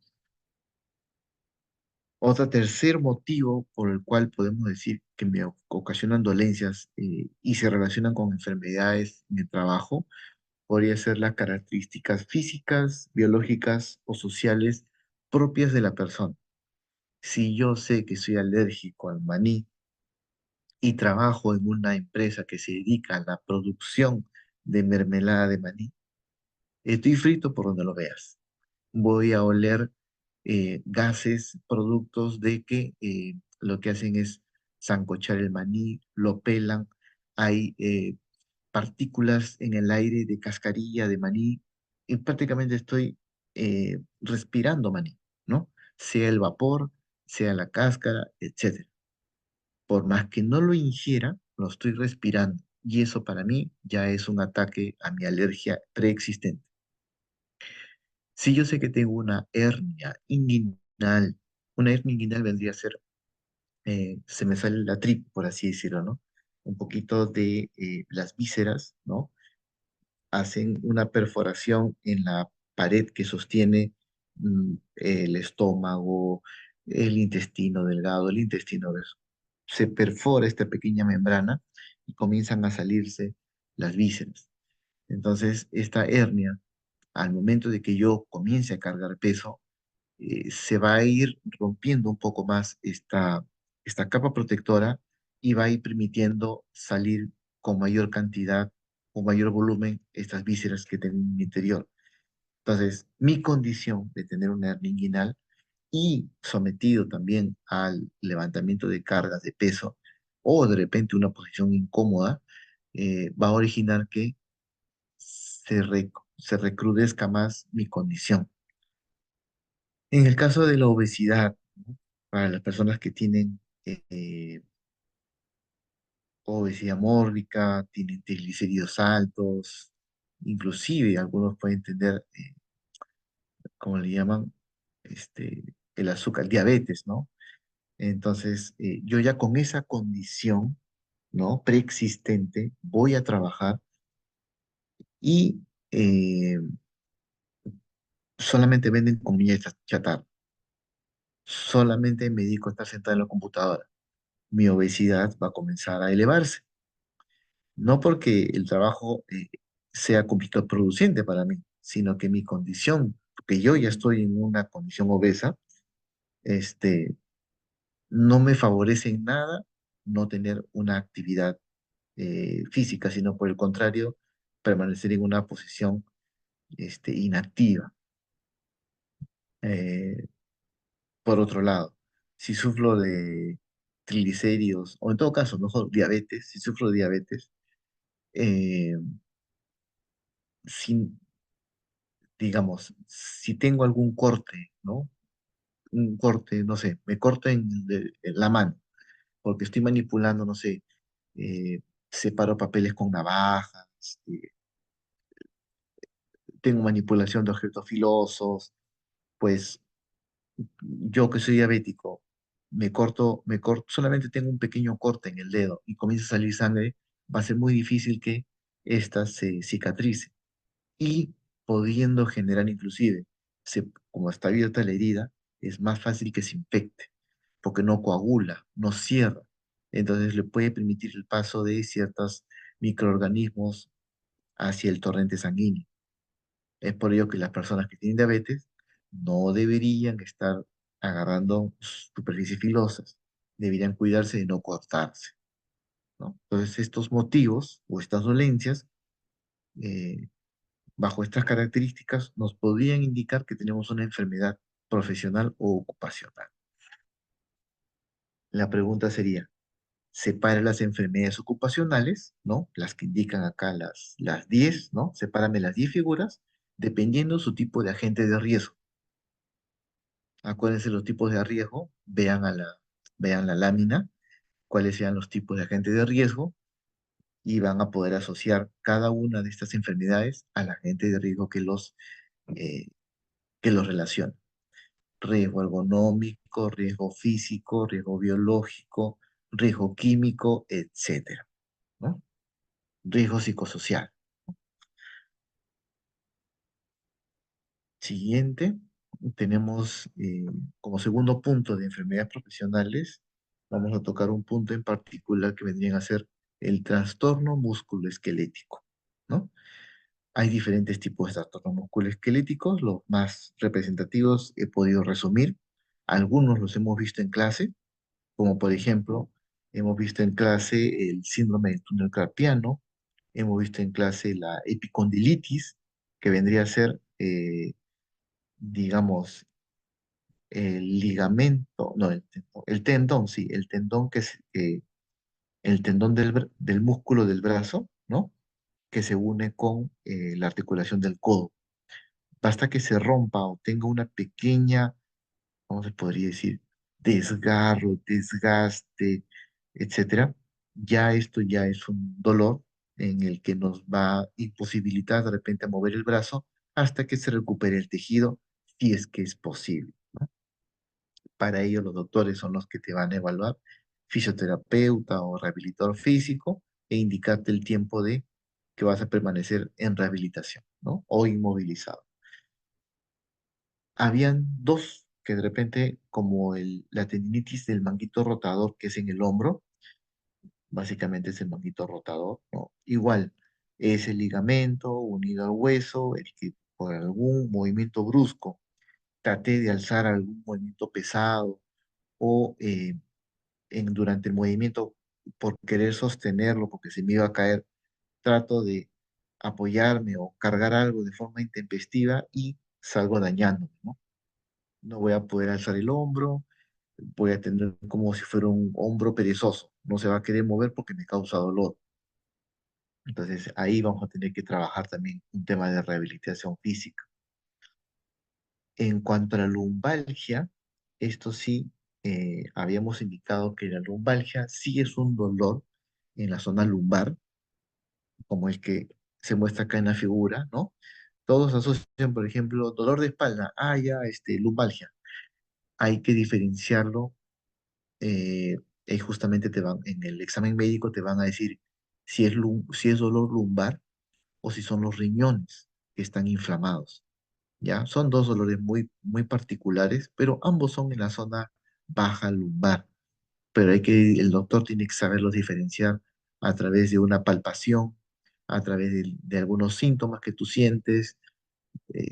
Otro tercer motivo por el cual podemos decir que me ocasionan dolencias y se relacionan con enfermedades en el trabajo podría ser las características físicas, biológicas o sociales propias de la persona. Si yo sé que soy alérgico al maní y trabajo en una empresa que se dedica a la producción de mermelada de maní, estoy frito por donde lo veas. Voy a oler gases, productos de que lo que hacen es sancochar el maní, lo pelan, hay partículas en el aire de cascarilla de maní y prácticamente estoy respirando maní, ¿no? Sea el vapor, sea la cáscara, etcétera. Por más que no lo ingiera, lo estoy respirando y eso para mí ya es un ataque a mi alergia preexistente. Si yo sé que tengo una hernia inguinal, una hernia inguinal vendría a ser, se me sale la tripa, por así decirlo, ¿no? Un poquito de las vísceras, ¿no? Hacen una perforación en la pared que sostiene el estómago, el intestino delgado, el intestino grueso. Se perfora esta pequeña membrana y comienzan a salirse las vísceras. Entonces, esta hernia, al momento de que yo comience a cargar peso, se va a ir rompiendo un poco más esta capa protectora y va a ir permitiendo salir con mayor cantidad o mayor volumen estas vísceras que tengo en mi interior. Entonces, mi condición de tener una hernia inguinal y sometido también al levantamiento de cargas de peso o de repente una posición incómoda, va a originar que se recrudezca más mi condición. En el caso de la obesidad, ¿no? Para las personas que tienen obesidad mórbida, tienen triglicéridos altos, inclusive algunos pueden tener, como le llaman, el azúcar, diabetes, ¿no? Entonces, yo ya con esa condición, ¿no? Preexistente, voy a trabajar y solamente venden comida chatarra. Solamente me dedico a estar sentado en la computadora. Mi obesidad va a comenzar a elevarse. No porque el trabajo sea producente para mí, sino que mi condición, que yo ya estoy en una condición obesa, este, no me favorece en nada no tener una actividad física, sino por el contrario, permanecer en una posición inactiva. Eh, por otro lado, si sufro de triglicéridos, o en todo caso, mejor diabetes, si sufro de diabetes, eh, sin, digamos, si tengo algún corte, ¿no? Un corte, no sé, me corto en la mano, porque estoy manipulando, no sé, eh, separo papeles con navajas, tengo manipulación de objetos filosos, pues yo que soy diabético, me corto, solamente tengo un pequeño corte en el dedo y comienza a salir sangre, va a ser muy difícil que ésta se cicatrice. Y pudiendo generar inclusive, como está abierta la herida, es más fácil que se infecte, porque no coagula, no cierra. Entonces le puede permitir el paso de ciertos microorganismos hacia el torrente sanguíneo. Es por ello que las personas que tienen diabetes no deberían estar agarrando superficies filosas, deberían cuidarse de no cortarse, ¿no? Entonces estos motivos o estas dolencias eh, bajo estas características nos podrían indicar que tenemos una enfermedad profesional o ocupacional. La pregunta sería, separa las enfermedades ocupacionales, ¿no? Las que indican acá las 10, ¿no? Sepárame las 10 figuras dependiendo su tipo de agente de riesgo. Acuérdense los tipos de riesgo, vean la lámina, cuáles sean los tipos de agente de riesgo y van a poder asociar cada una de estas enfermedades al agente de riesgo eh, que los relaciona. Riesgo ergonómico, riesgo físico, riesgo biológico, riesgo químico, etcétera, ¿no? Riesgo psicosocial. Siguiente, tenemos como segundo punto de enfermedades profesionales, vamos a tocar un punto en particular que vendrían a ser el trastorno musculoesquelético, ¿no? Hay diferentes tipos de trastornos musculoesqueléticos, los más representativos he podido resumir, algunos los hemos visto en clase, como por ejemplo, hemos visto en clase el síndrome del túnel carpiano, hemos visto en clase la epicondilitis, que vendría a ser, digamos, el ligamento, no, el tendón, sí, el tendón el tendón del músculo del brazo, ¿no? Que se une con la articulación del codo. Basta que se rompa o tenga una pequeña, ¿cómo se podría decir? Desgarro, desgaste, etcétera. Ya esto ya es un dolor en el que nos va a imposibilitar de repente a mover el brazo hasta que se recupere el tejido, si es que es posible. Para ello, los doctores son los que te van a evaluar, fisioterapeuta o rehabilitador físico, e indicarte el tiempo de que vas a permanecer en rehabilitación, ¿no? O inmovilizado. Habían dos que de repente, como la tendinitis del manguito rotador, que es en el hombro, básicamente es el manguito rotador, ¿no? Igual, es el ligamento unido al hueso, el que por algún movimiento brusco trate de alzar algún movimiento pesado o durante el movimiento, por querer sostenerlo, porque se me iba a caer, trato de apoyarme o cargar algo de forma intempestiva y salgo dañándome, ¿no? No voy a poder alzar el hombro, voy a tener como si fuera un hombro perezoso, no se va a querer mover porque me causa dolor. Entonces ahí vamos a tener que trabajar también un tema de rehabilitación física. En cuanto a la lumbalgia, esto sí, habíamos indicado que la lumbalgia sí es un dolor en la zona lumbar, como el que se muestra acá en la figura, ¿no? Todos asocian, por ejemplo, dolor de espalda, ya, lumbalgia. Hay que diferenciarlo, eh, justamente en el examen médico te van a decir si es dolor lumbar o si son los riñones que están inflamados. ¿Ya? Son dos dolores muy particulares, pero ambos son en la zona baja lumbar. Pero el doctor tiene que saberlos diferenciar a través de una palpación, a través de algunos síntomas que tú sientes.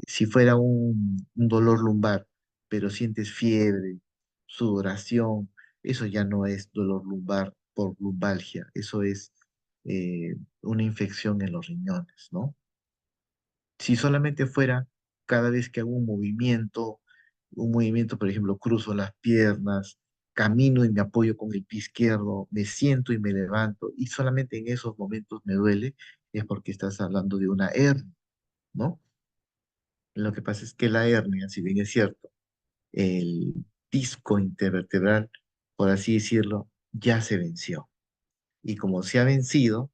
Si fuera un dolor lumbar, pero sientes fiebre, sudoración, eso ya no es dolor lumbar por lumbalgia, eso es una infección en los riñones, ¿no? Si solamente fuera cada vez que hago un movimiento, por ejemplo, cruzo las piernas, camino y me apoyo con el pie izquierdo, me siento y me levanto, y solamente en esos momentos me duele, es porque estás hablando de una hernia, ¿no? Lo que pasa es que la hernia, si bien es cierto, el disco intervertebral, por así decirlo, ya se venció. Y como se ha vencido,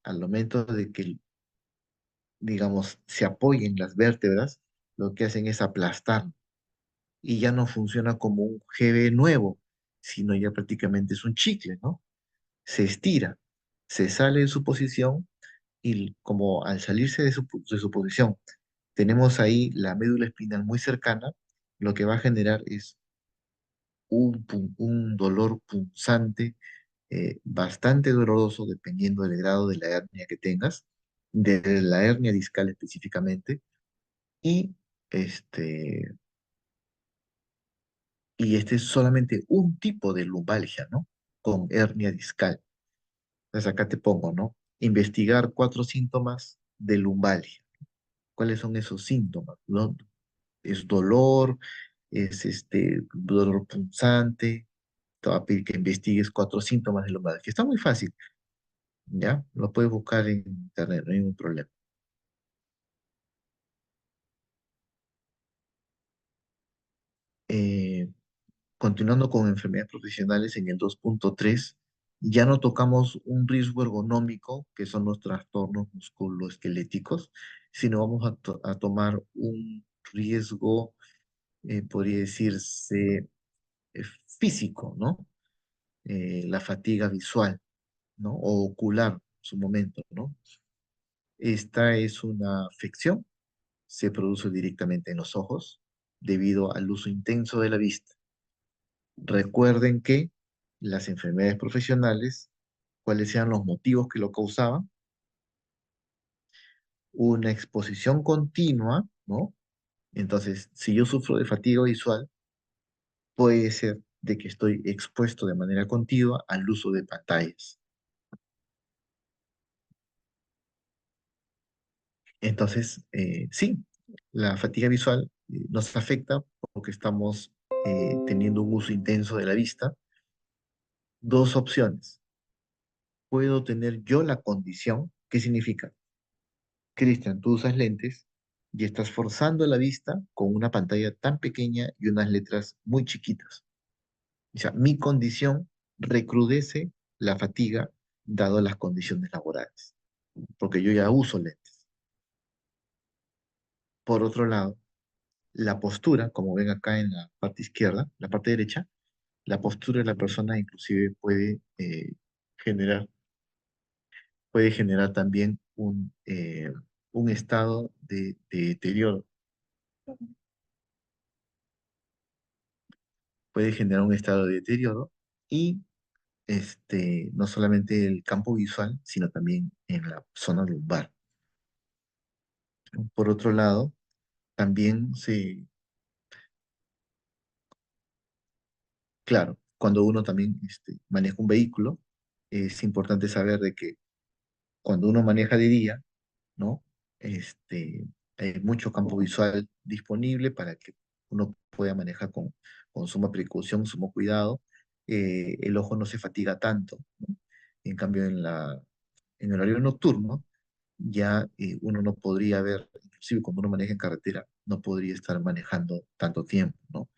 al momento de que digamos, se apoyen las vértebras, lo que hacen es aplastar y ya no funciona como un GB nuevo, sino ya prácticamente es un chicle, ¿no? Se estira, se sale de su posición y como al salirse de su posición tenemos ahí la médula espinal muy cercana, lo que va a generar es un dolor punzante, bastante doloroso dependiendo del grado de la hernia que tengas, de la hernia discal específicamente, y este, y este es solamente un tipo de lumbalgia, ¿no? Con hernia discal. Entonces acá te pongo, ¿no? Investigar 4 síntomas de lumbalgia. ¿Cuáles son esos síntomas? ¿No? Es dolor, es dolor punzante. Te va a pedir que investigues 4 síntomas de lumbalgia. Está muy fácil, ¿ya? Lo puedes buscar en internet, no hay ningún problema. Eh, Continuando con enfermedades profesionales, en el 2.3 ya no tocamos un riesgo ergonómico, que son los trastornos musculoesqueléticos, sino vamos a tomar un riesgo, podría decirse, eh, físico, ¿no? La fatiga visual, ¿no? O ocular, en su momento, ¿no? Esta es una afección, se produce directamente en los ojos debido al uso intenso de la vista. Recuerden que las enfermedades profesionales, cuáles sean los motivos que lo causaban, una exposición continua, ¿no? Entonces, si yo sufro de fatiga visual, puede ser de que estoy expuesto de manera continua al uso de pantallas. Entonces, sí, la fatiga visual nos afecta porque estamos teniendo un uso intenso de la vista. Dos opciones. Puedo tener yo la condición. ¿Qué significa? Cristian, tú usas lentes y estás forzando la vista con una pantalla tan pequeña y unas letras muy chiquitas. O sea, mi condición recrudece la fatiga dado las condiciones laborales, porque yo ya uso lentes. Por otro lado, la postura, como ven acá en la parte izquierda, la parte derecha, la postura de la persona inclusive generar, puede generar también un estado de deterioro, puede generar un estado de deterioro y no solamente el campo visual, sino también en la zona lumbar. Por otro lado, también claro, cuando uno también maneja un vehículo, es importante saber de que cuando uno maneja de día, ¿no? Hay mucho campo visual disponible para que uno pueda manejar con suma precaución, sumo cuidado. El ojo no se fatiga tanto, ¿no? En cambio, en el horario nocturno, ya uno no podría ver, inclusive cuando uno maneja en carretera, no podría estar manejando tanto tiempo, ¿no?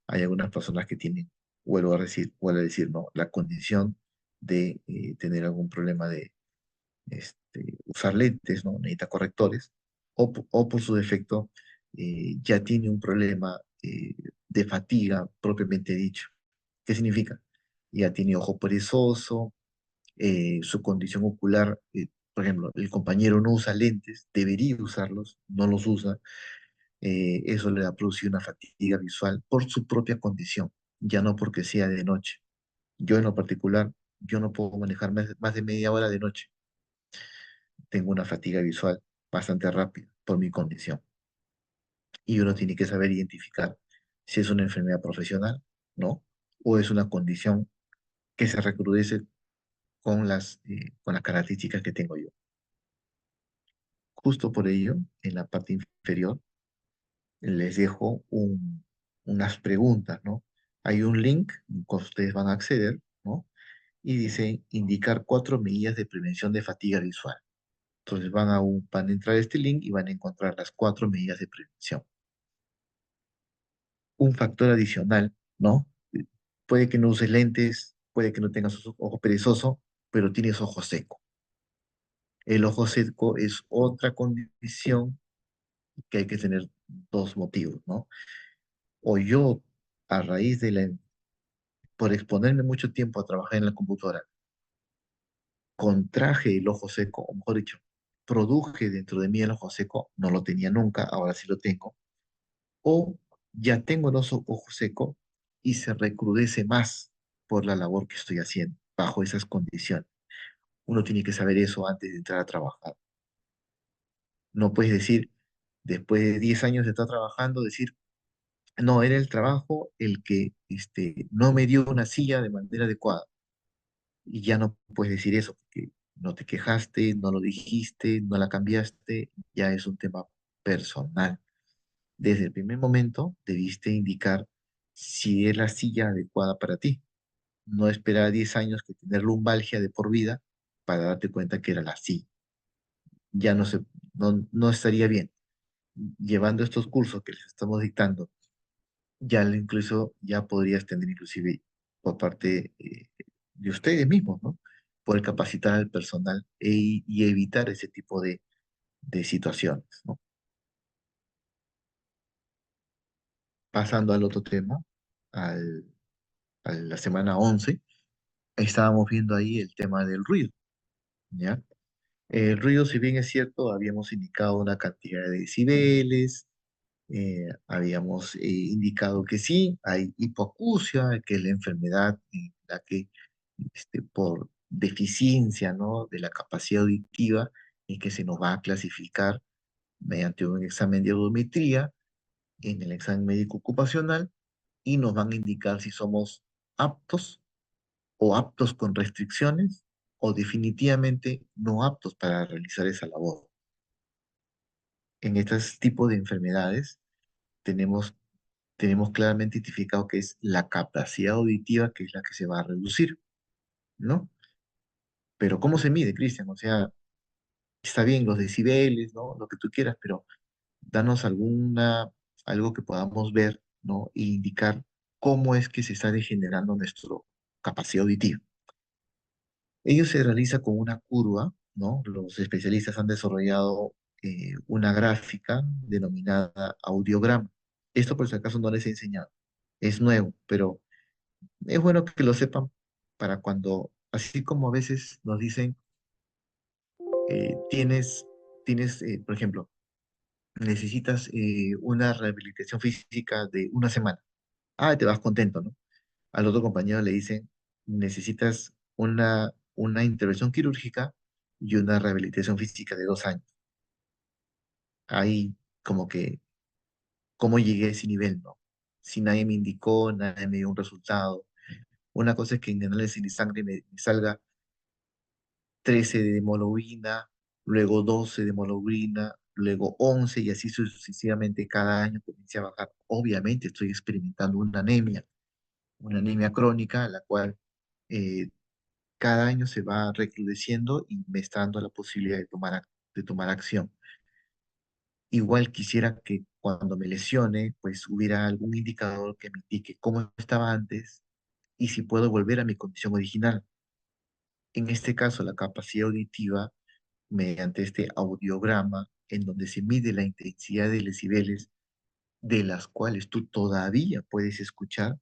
Hay algunas personas que tienen, vuelvo a decir, ¿no? La condición de tener algún problema de usar lentes, ¿no? Necesita correctores, o por su defecto ya tiene un problema de fatiga propiamente dicho. ¿Qué significa? Ya tiene ojo perezoso, su condición ocular, por ejemplo, el compañero no usa lentes, debería usarlos, no los usa, eso le ha producido una fatiga visual por su propia condición, ya no porque sea de noche. Yo en lo particular, yo no puedo manejar más de media hora de noche, tengo una fatiga visual bastante rápida por mi condición. Y uno tiene que saber identificar si es una enfermedad profesional, ¿no? O es una condición que se recrudece con las características que tengo yo. Justo por ello, en la parte inferior, les dejo unas preguntas, ¿no? Hay un link que ustedes van a acceder, ¿no? Y dice indicar 4 medidas de prevención de fatiga visual. Entonces van a entrar a este link y van a encontrar las 4 medidas de prevención. Un factor adicional, ¿no? Puede que no uses lentes, puede que no tengas ojo perezoso, pero tienes ojo seco. El ojo seco es otra condición que hay que tener dos motivos, ¿no? O yo, a raíz por exponerme mucho tiempo a trabajar en la computadora, contraje el ojo seco, o mejor dicho, produje dentro de mí el ojo seco, no lo tenía nunca, ahora sí lo tengo, o ya tengo el ojo seco y se recrudece más por la labor que estoy haciendo bajo esas condiciones. Uno tiene que saber eso antes de entrar a trabajar. No puedes decir, después de 10 años de estar trabajando, decir, no, era el trabajo el que no me dio una silla de manera adecuada. Y ya no puedes decir eso, porque no te quejaste, no lo dijiste, no la cambiaste, ya es un tema personal. Desde el primer momento debiste indicar si es la silla adecuada para ti. No esperar 10 años que tener lumbalgia de por vida para darte cuenta que era la silla. Ya no estaría bien. Llevando estos cursos que les estamos dictando incluso ya podrías tener inclusive por parte de ustedes mismos, ¿no? Poder capacitar al personal y evitar ese tipo de situaciones, ¿no? Pasando al otro tema, al, a la semana 11 estábamos viendo ahí el tema del ruido, ¿ya? El ruido, si bien es cierto, habíamos indicado una cantidad de decibeles, habíamos indicado que sí, hay hipoacusia, que es la enfermedad en la que por deficiencia, ¿no? de la capacidad auditiva, y que se nos va a clasificar mediante un examen de audiometría en el examen médico ocupacional y nos van a indicar si somos aptos o aptos con restricciones o definitivamente no aptos para realizar esa labor. En estos tipos de enfermedades tenemos, tenemos claramente identificado que es la capacidad auditiva que es la que se va a reducir, ¿no? Pero ¿cómo se mide, Cristian? O sea, está bien los decibeles, ¿no? Lo que tú quieras, pero danos algo que podamos ver, ¿no? E indicar cómo es que se está degenerando nuestra capacidad auditiva. Ello se realiza con una curva, ¿no? Los especialistas han desarrollado una gráfica denominada audiograma. Esto por si acaso no les he enseñado. Es nuevo, pero es bueno que lo sepan para cuando, así como a veces nos dicen, por ejemplo, necesitas una rehabilitación física de una semana. Ah, te vas contento, ¿no? Al otro compañero le dicen, necesitas una intervención quirúrgica y una rehabilitación física de 2 años. Ahí como que, ¿cómo llegué a ese nivel, no? Si nadie me indicó, nadie me dio un resultado. Una cosa es que en el análisis de sangre me salga 13 de hemoglobina, luego 12 de hemoglobina, luego 11 y así sucesivamente cada año comienza a bajar. Obviamente estoy experimentando una anemia crónica, la cual eh, cada año se va recrudeciendo y me está dando la posibilidad de tomar acción. Igual quisiera que cuando me lesione, pues hubiera algún indicador que me indique cómo estaba antes y si puedo volver a mi condición original. En este caso, la capacidad auditiva, mediante este audiograma, en donde se mide la intensidad de decibeles de las cuales tú todavía puedes escuchar,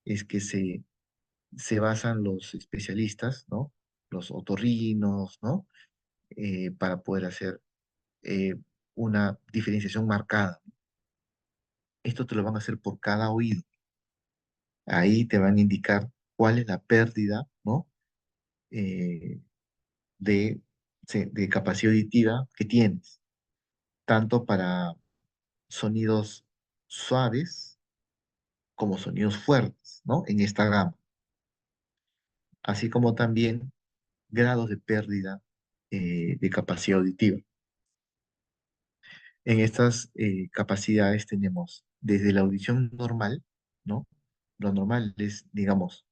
es que se basan los especialistas, ¿no? Los otorrinos, ¿no? Para poder hacer eh, una diferenciación marcada. Esto te lo van a hacer por cada oído. Ahí te van a indicar cuál es la pérdida, ¿no? Eh, de, de capacidad auditiva que tienes, tanto para sonidos suaves como sonidos fuertes, ¿no? En esta gama, así como también grados de pérdida de capacidad auditiva. En estas capacidades tenemos desde la audición normal, ¿no? Lo normal es, digamos,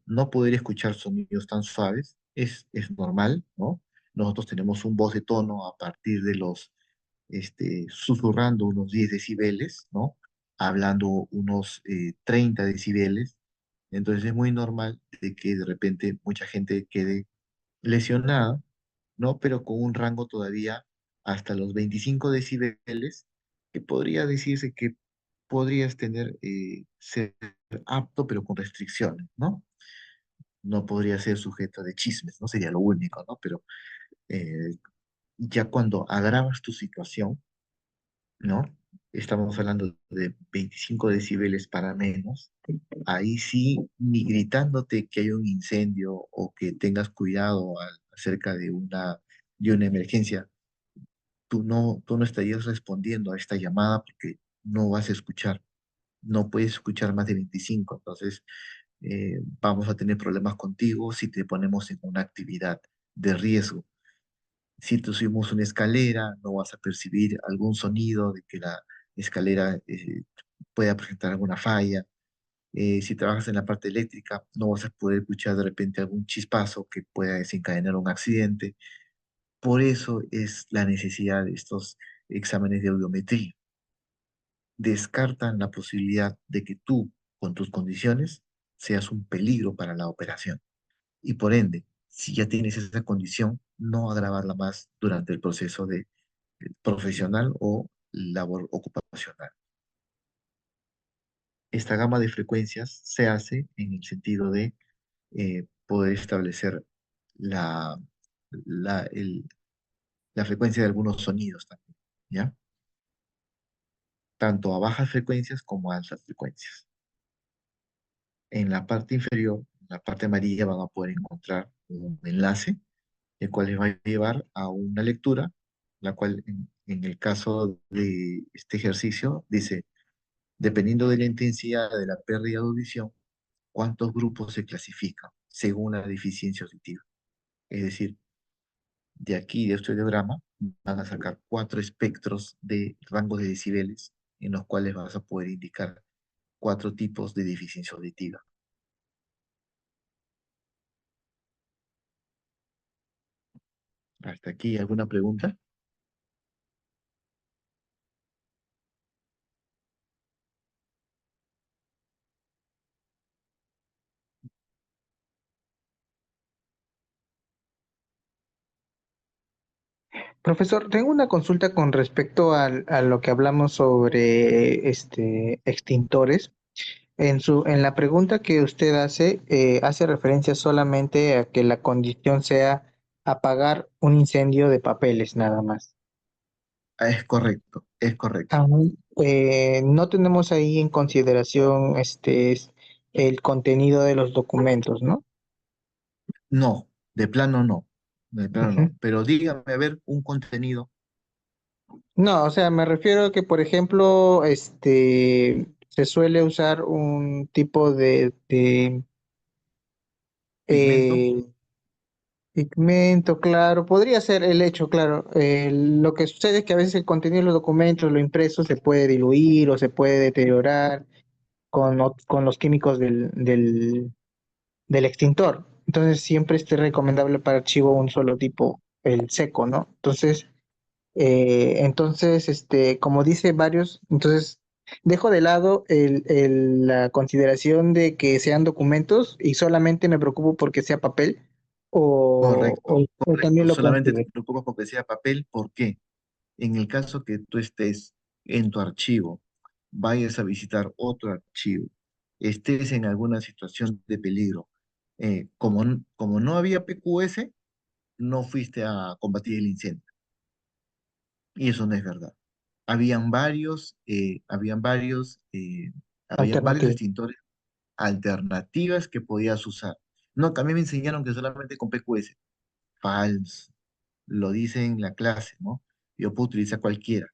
no poder escuchar sonidos tan suaves, es normal, ¿no? Nosotros tenemos un voz de tono a partir de susurrando unos 10 decibeles, ¿no? Hablando unos 30 decibeles. Entonces es muy normal de que de repente mucha gente quede lesionada, ¿no? Pero con un rango todavía hasta los 25 decibeles, que podría decirse que podrías ser apto, pero con restricciones, ¿no? No podría ser sujeto de chismes, ¿no? Sería lo único, ¿no? Pero eh, ya cuando agravas tu situación, ¿no? Estamos hablando de 25 decibeles para menos. Ahí sí, ni gritándote que hay un incendio o que tengas cuidado acerca de una emergencia, tú no estarías respondiendo a esta llamada porque no vas a escuchar, no puedes escuchar más de 25. Entonces vamos a tener problemas contigo si te ponemos en una actividad de riesgo. Si tú subimos una escalera, no vas a percibir algún sonido de que la escalera pueda presentar alguna falla. Si trabajas en la parte eléctrica, no vas a poder escuchar de repente algún chispazo que pueda desencadenar un accidente. Por eso es la necesidad de estos exámenes de audiometría. descartan la posibilidad de que tú, con tus condiciones, seas un peligro para la operación. Y por ende, si ya tienes esa condición, no agravarla más durante el proceso de profesional o labor ocupacional. Esta gama de frecuencias se hace en el sentido de poder establecer la, la, el- la frecuencia de algunos sonidos también, ¿ya? Tanto a bajas frecuencias como a altas frecuencias. En la parte inferior, en la parte amarilla, van a poder encontrar un enlace, el cual les va a llevar a una lectura, la cual en el caso de este ejercicio dice, dependiendo de la intensidad de la pérdida de audición, cuántos grupos se clasifican según la deficiencia auditiva. Es decir, de aquí, de este diagrama, van a sacar cuatro espectros de rangos de decibeles en los cuales vas a poder indicar cuatro tipos de deficiencia auditiva. ¿Hasta aquí alguna pregunta? Profesor, tengo una consulta con respecto a lo que hablamos sobre extintores. En la pregunta que usted hace, hace referencia solamente a que la condición sea apagar un incendio de papeles, nada más. Ah, es correcto, es correcto. Aún, no tenemos ahí en consideración el contenido de los documentos, ¿no? No, de plano no, de plano Ujú. no. Pero dígame, a ver, un contenido, No, o sea, me refiero a que, por ejemplo, se suele usar un tipo de pigmento, eh, pigmento, claro, podría ser el hecho, claro. Lo que sucede es que a veces el contenido de los documentos, lo impreso, se puede diluir o se puede deteriorar con los químicos del extintor. Entonces, siempre es recomendable para archivo un solo tipo, el seco, ¿no? Entonces, como dice varios, entonces dejo de lado la consideración de que sean documentos y solamente me preocupo porque sea papel correcto, o también correcto. lo Solamente te considero. preocupas porque sea papel, ¿por qué? En el caso que tú estés en tu archivo, vayas a visitar otro archivo, estés en alguna situación de peligro, como no había PQS, no fuiste a combatir el incendio. Y eso no es verdad. Habían varios, habían varios Alternativo. extintores alternativas que podías usar. No, que a mí me enseñaron que solamente con PQS. Falso. Lo dice en la clase, ¿no? Yo puedo utilizar cualquiera.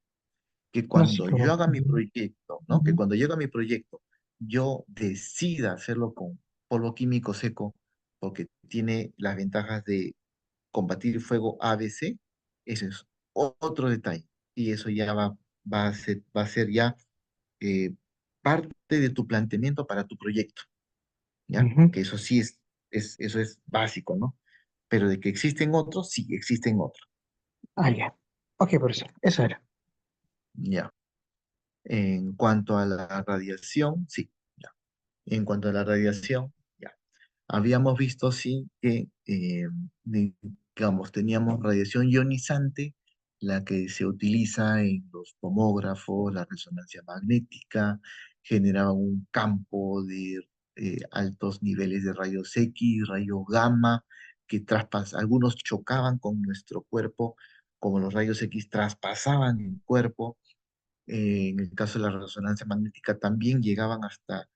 Que No, sí, cuando yo claro. haga mi proyecto, ¿no? Que Ujú, cuando yo haga mi proyecto, yo decida hacerlo con polvo químico seco, porque tiene las ventajas de combatir fuego ABC, eso es otro detalle. Y eso ya va a ser ya eh, parte de tu planteamiento para tu proyecto, ¿ya? ujú. Que eso sí eso es básico, ¿no? Pero de que existen otros, sí, existen otros, Ah, ya. Ok, profesor, eso era. ¿ya? En cuanto a la radiación, sí, ya. En cuanto a la radiación, ya. Habíamos visto, sí, que, digamos, teníamos radiación ionizante, la que se utiliza en los tomógrafos, la resonancia magnética, generaba un campo de altos niveles de rayos X, rayos gamma, que algunos chocaban con nuestro cuerpo, como los rayos X traspasaban el cuerpo. En el caso de la resonancia magnética también llegaban hasta,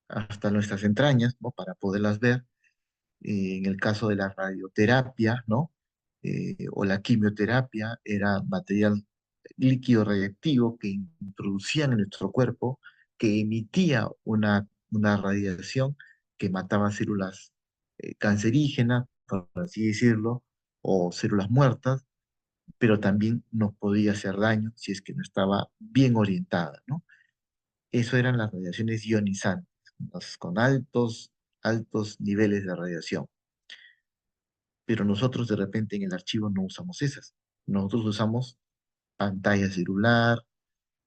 hasta nuestras entrañas, ¿no? Para poderlas ver. En el caso de la radioterapia, ¿no? O la quimioterapia, era material líquido radiactivo que introducían en nuestro cuerpo, que emitía una radiación que mataba células cancerígenas, por así decirlo, o células muertas, pero también nos podía hacer daño si es que no estaba bien orientada, ¿no? Eso eran las radiaciones ionizantes, con altos niveles de radiación. Pero nosotros de repente en el archivo no usamos esas. Nosotros usamos pantalla celular,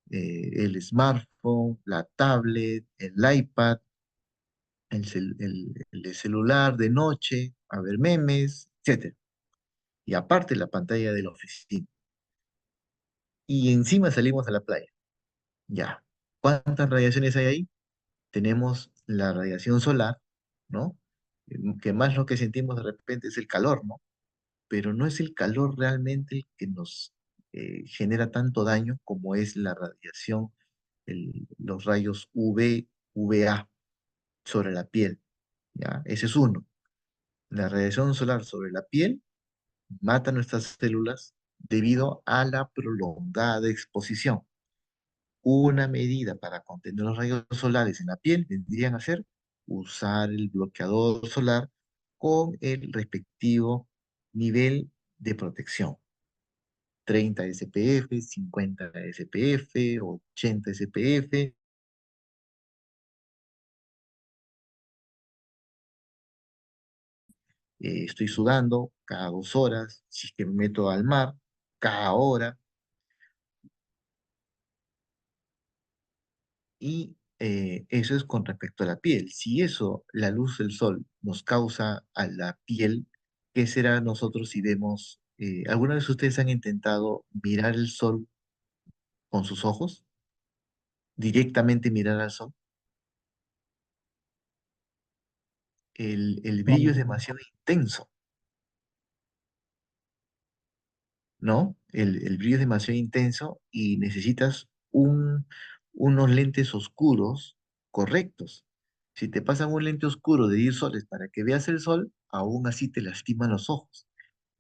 el smartphone, la tablet, el iPad, el celular de noche, a ver memes, etcétera. Y aparte la pantalla de la oficina. Y encima salimos a la playa. Ya. ¿Cuántas radiaciones hay ahí? Tenemos la radiación solar, ¿no? Que más lo que sentimos de repente es el calor, ¿no? Pero no es el calor realmente el que nos genera tanto daño como es la radiación, los rayos UV, UVA sobre la piel, ¿ya? Ese es uno. La radiación solar sobre la piel mata nuestras células debido a la prolongada exposición. Una medida para contener los rayos solares en la piel vendrían a ser usar el bloqueador solar con el respectivo nivel de protección. 30 SPF, 50 SPF, 80 SPF. Estoy sudando cada 2 horas, si es que me meto al mar, cada hora. Y eso es con respecto a la piel. Si eso, la luz del sol, nos causa a la piel, ¿qué será nosotros si vemos, alguna vez ustedes han intentado mirar el sol con sus ojos? Directamente mirar al sol. El brillo es Mm, demasiado intenso, ¿no? El brillo es demasiado intenso y necesitas unos lentes oscuros correctos. Si te pasan un lente oscuro de 10 soles para que veas el sol, aún así te lastiman los ojos.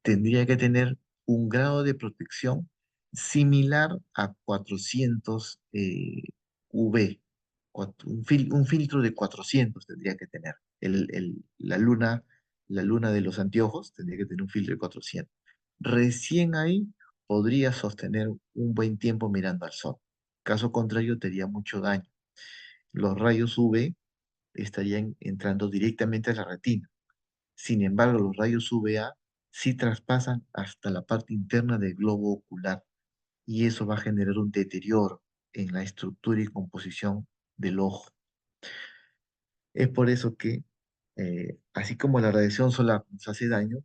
Tendría que tener un grado de protección similar a 400 UV. Un filtro de 400 tendría que tener. La luna de los anteojos tendría que tener un filtro de 400. Recién ahí podría sostener un buen tiempo mirando al sol. Caso contrario, te haría mucho daño. Los rayos UV estarían entrando directamente a la retina. Sin embargo, los rayos UVA sí traspasan hasta la parte interna del globo ocular y eso va a generar un deterioro en la estructura y composición del ojo. Es por eso que, así como la radiación solar nos hace daño,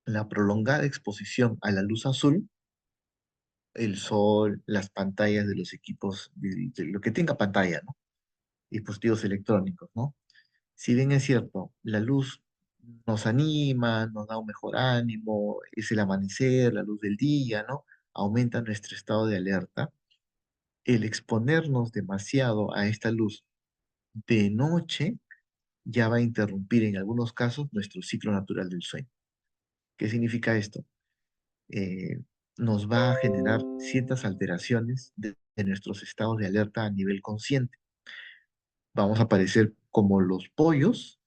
la prolongada exposición a la luz azul, el sol, las pantallas de los equipos, de lo que tenga pantalla, ¿no? Dispositivos electrónicos, ¿no? Si bien es cierto, la luz nos anima, nos da un mejor ánimo, es el amanecer, la luz del día, ¿no? Aumenta nuestro estado de alerta. El exponernos demasiado a esta luz de noche ya va a interrumpir en algunos casos nuestro ciclo natural del sueño. ¿Qué significa esto? Eh, Nos va a generar ciertas alteraciones de nuestros estados de alerta a nivel consciente. Vamos a parecer como los pollos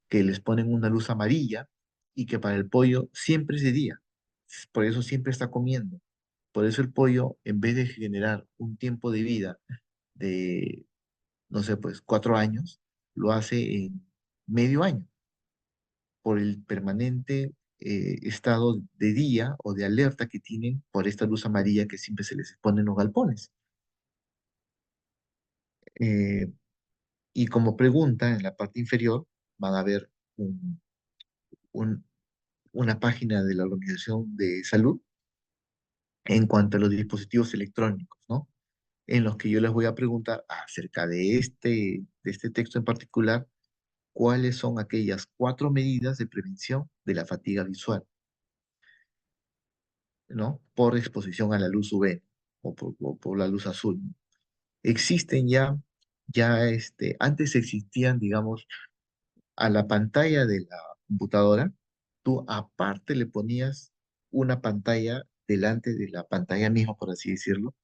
que les ponen una luz amarilla y que para el pollo siempre es de día. Por eso siempre está comiendo. Por eso el pollo, en vez de generar un tiempo de vida de, no sé, pues 4 años, lo hace en medio año, por el permanente estado de día o de alerta que tienen por esta luz amarilla que siempre se les pone en los galpones. Eh, y como pregunta, en la parte inferior van a ver un, una página de la Organización de Salud en cuanto a los dispositivos electrónicos, ¿no? En los que yo les voy a preguntar acerca de este texto en particular, cuáles son aquellas 4 medidas de prevención de la fatiga visual, ¿no? Por exposición a la luz UV o por la luz azul, ¿no? Existen antes existían, digamos, a la pantalla de la computadora, tú aparte le ponías una pantalla delante de la pantalla misma, por así decirlo,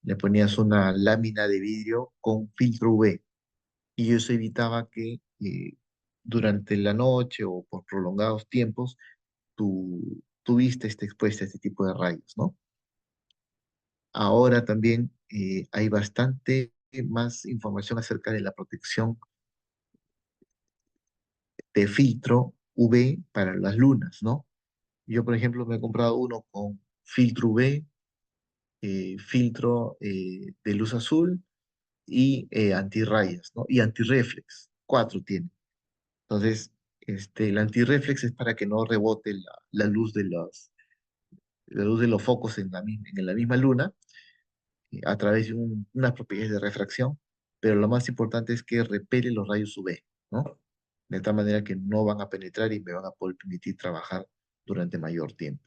le ponías una lámina de vidrio con filtro UV y eso evitaba que durante la noche o por prolongados tiempos tu vista esté expuesta a este tipo de rayos, ¿no? Ahora también hay bastante más información acerca de la protección de filtro UV para las lunas, ¿no? Yo, por ejemplo, me he comprado uno con filtro UV filtro de luz azul y antirrayas, ¿no? Y antirreflex, cuatro tiene. Entonces, el antirreflex es para que no rebote la luz la luz de los focos en la misma luna a través de unas propiedades de refracción, pero lo más importante es que repele los rayos UV, ¿no? De tal manera que no van a penetrar y me van a poder permitir trabajar durante mayor tiempo.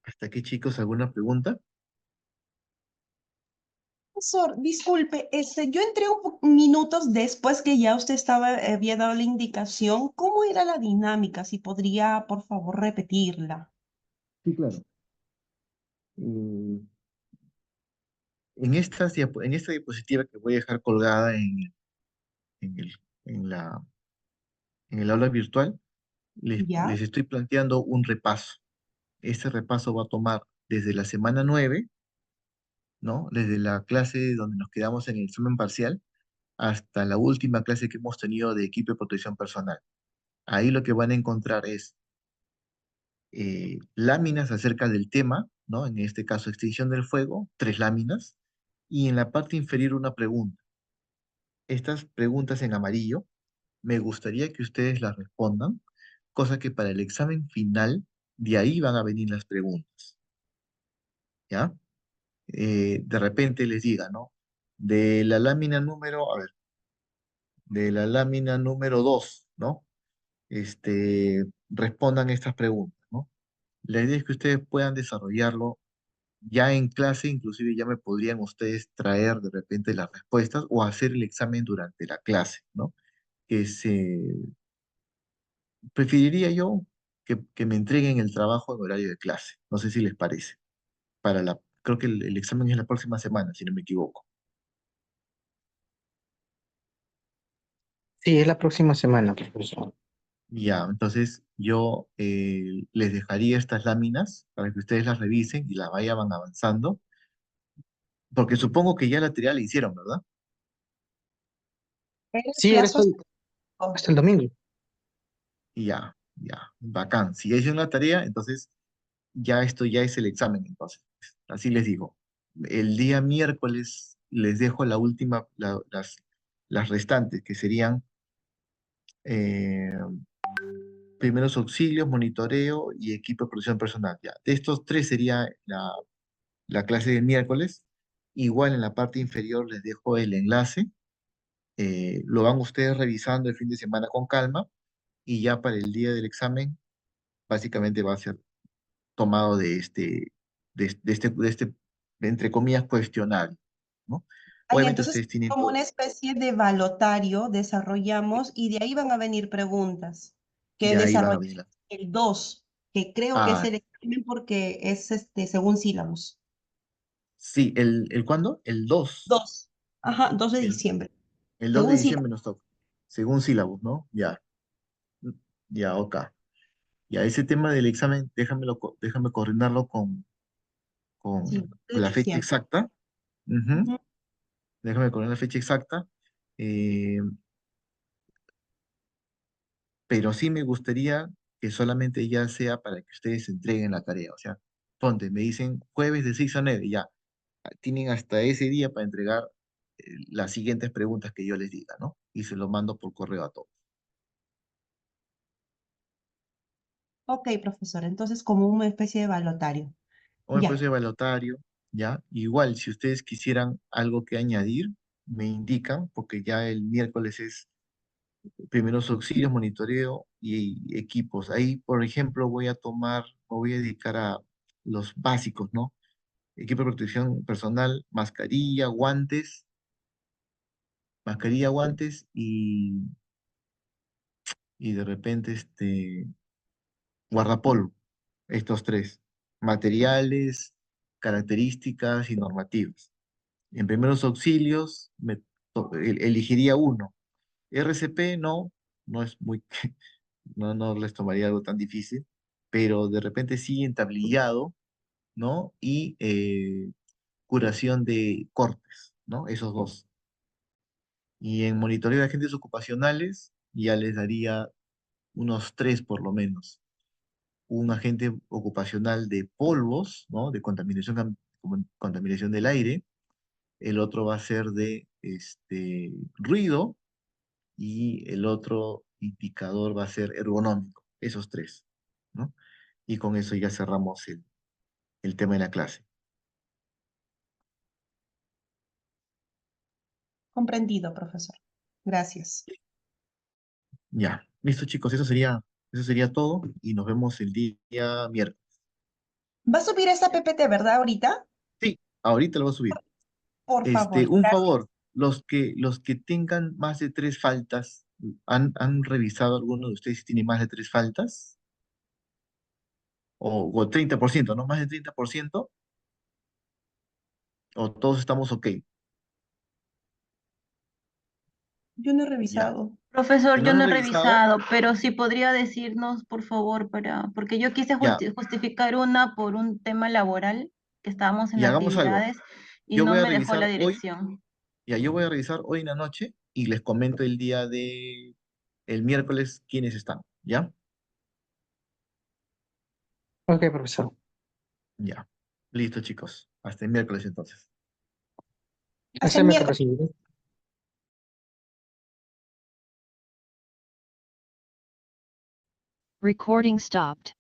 ¿Hasta aquí, chicos, alguna pregunta? Profesor, disculpe, yo entré minutos después que ya usted había dado la indicación. ¿Cómo era la dinámica? Si podría, por favor, repetirla. Sí, claro. Eh, en esta diapositiva que voy a dejar colgada en el, en en el aula virtual, ¿Ya? les estoy planteando un repaso. Este repaso va a tomar desde la semana 9, ¿no? Desde la clase donde nos quedamos en el examen parcial hasta la última clase que hemos tenido de equipo de protección personal. Ahí lo que van a encontrar es láminas acerca del tema, ¿no? En este caso, extinción del fuego, tres láminas, y en la parte inferior una pregunta. Estas preguntas en amarillo, me gustaría que ustedes las respondan, cosa que para el examen final, de ahí van a venir las preguntas, ¿ya? De repente les diga, ¿no? De la lámina número, a ver, de la lámina número 2, ¿no? Respondan estas preguntas, ¿no? La idea es que ustedes puedan desarrollarlo ya en clase, inclusive ya me podrían ustedes traer de repente las respuestas o hacer el examen durante la clase, ¿no? Que preferiría yo que me entreguen el trabajo en horario de clase. No sé si les parece. Creo que el examen es la próxima semana, si no me equivoco. Sí, es la próxima semana, profesor. Ya, entonces yo les dejaría estas láminas para que ustedes las revisen y las vayan avanzando, porque supongo que ya la tarea la hicieron, ¿verdad? El Sí, plazo es... hasta el domingo. Y bacán. Si ya hicieron la tarea, entonces ya esto ya es el examen, entonces. Así les digo. El día miércoles les dejo la última, las restantes, que serían eh, primeros auxilios, monitoreo y equipo de protección personal. Ya. De estos tres sería la clase del miércoles. Igual en la parte inferior les dejo el enlace. Lo van ustedes revisando el fin de semana con calma y ya para el día del examen básicamente va a ser tomado de este, entre comillas, cuestionario, ¿no? Ay, Obviamente entonces, ustedes tienen como todo, una especie de balotario desarrollamos y de ahí van a venir preguntas que de ahí van a desarrollamos venir las... el 2 que creo que es Ah, el examen porque es según sílabus. sí, ¿el cuándo? El 2 2. Ajá, 2 de el, diciembre. el 2 de Según sílabus. diciembre nos toca, según sílabus, ¿no? Ya, ya, ok. Ya, ese tema del examen, déjame coordinarlo Sí, con 2 de la fecha diciembre. exacta. Ujú. Ujú. Déjame coordinar la fecha exacta. eh, pero sí me gustaría que solamente ya sea para que ustedes entreguen la tarea. O sea, ponte, me dicen jueves de 6 a 9, ya, tienen hasta ese día para entregar las siguientes preguntas que yo les diga, ¿no? Y se lo mando por correo a todos. Ok, profesor. Entonces, como una especie de balotario. O me Ya. puede balotario, ¿ya? Igual, si ustedes quisieran algo que añadir, me indican, porque ya el miércoles es primeros auxilios, monitoreo y equipos. Ahí, por ejemplo, me voy a dedicar a los básicos, ¿no? Equipo de protección personal, mascarilla, guantes y de repente guardapolvo, estos tres, materiales, características y normativas. En primeros auxilios elegiría uno. RCP no es muy, no les tomaría algo tan difícil, pero de repente sí entablillado, ¿no? Y curación de cortes, ¿no? Esos dos. Y en monitoreo de agentes ocupacionales ya les daría unos 3 por lo menos. Un agente ocupacional de polvos, ¿no? De contaminación, contaminación del aire. El otro va a ser de ruido y el otro indicador va a ser ergonómico. Esos 3, ¿no? Y con eso ya cerramos el tema de la clase. Comprendido, profesor. Gracias. Ya, listo chicos, eso sería todo y nos vemos el día miércoles. ¿Va a subir esa PPT, verdad, ahorita? Sí, ahorita lo voy a subir. Por favor, Un gracias. favor, los que tengan más de 3 faltas, ¿han revisado alguno de ustedes si tiene más de 3 faltas? O 30%, ¿no? Más de 30%, o todos estamos ok. Yo no he Ya. revisado. Si Profesor, no yo lo no han he revisado, revisado, pero sí podría decirnos, por favor, porque yo quise ya, justificar una por un tema laboral, que estábamos en y hagamos algo. actividades y Yo no voy a me dejó la revisar hoy, dirección. yo voy a revisar hoy en la noche y les comento el miércoles quiénes están, ¿ya? Ok, profesor. Ya. Listo, chicos. Hasta el miércoles entonces. Hasta Hasta el el miércoles. miércoles. Recording stopped.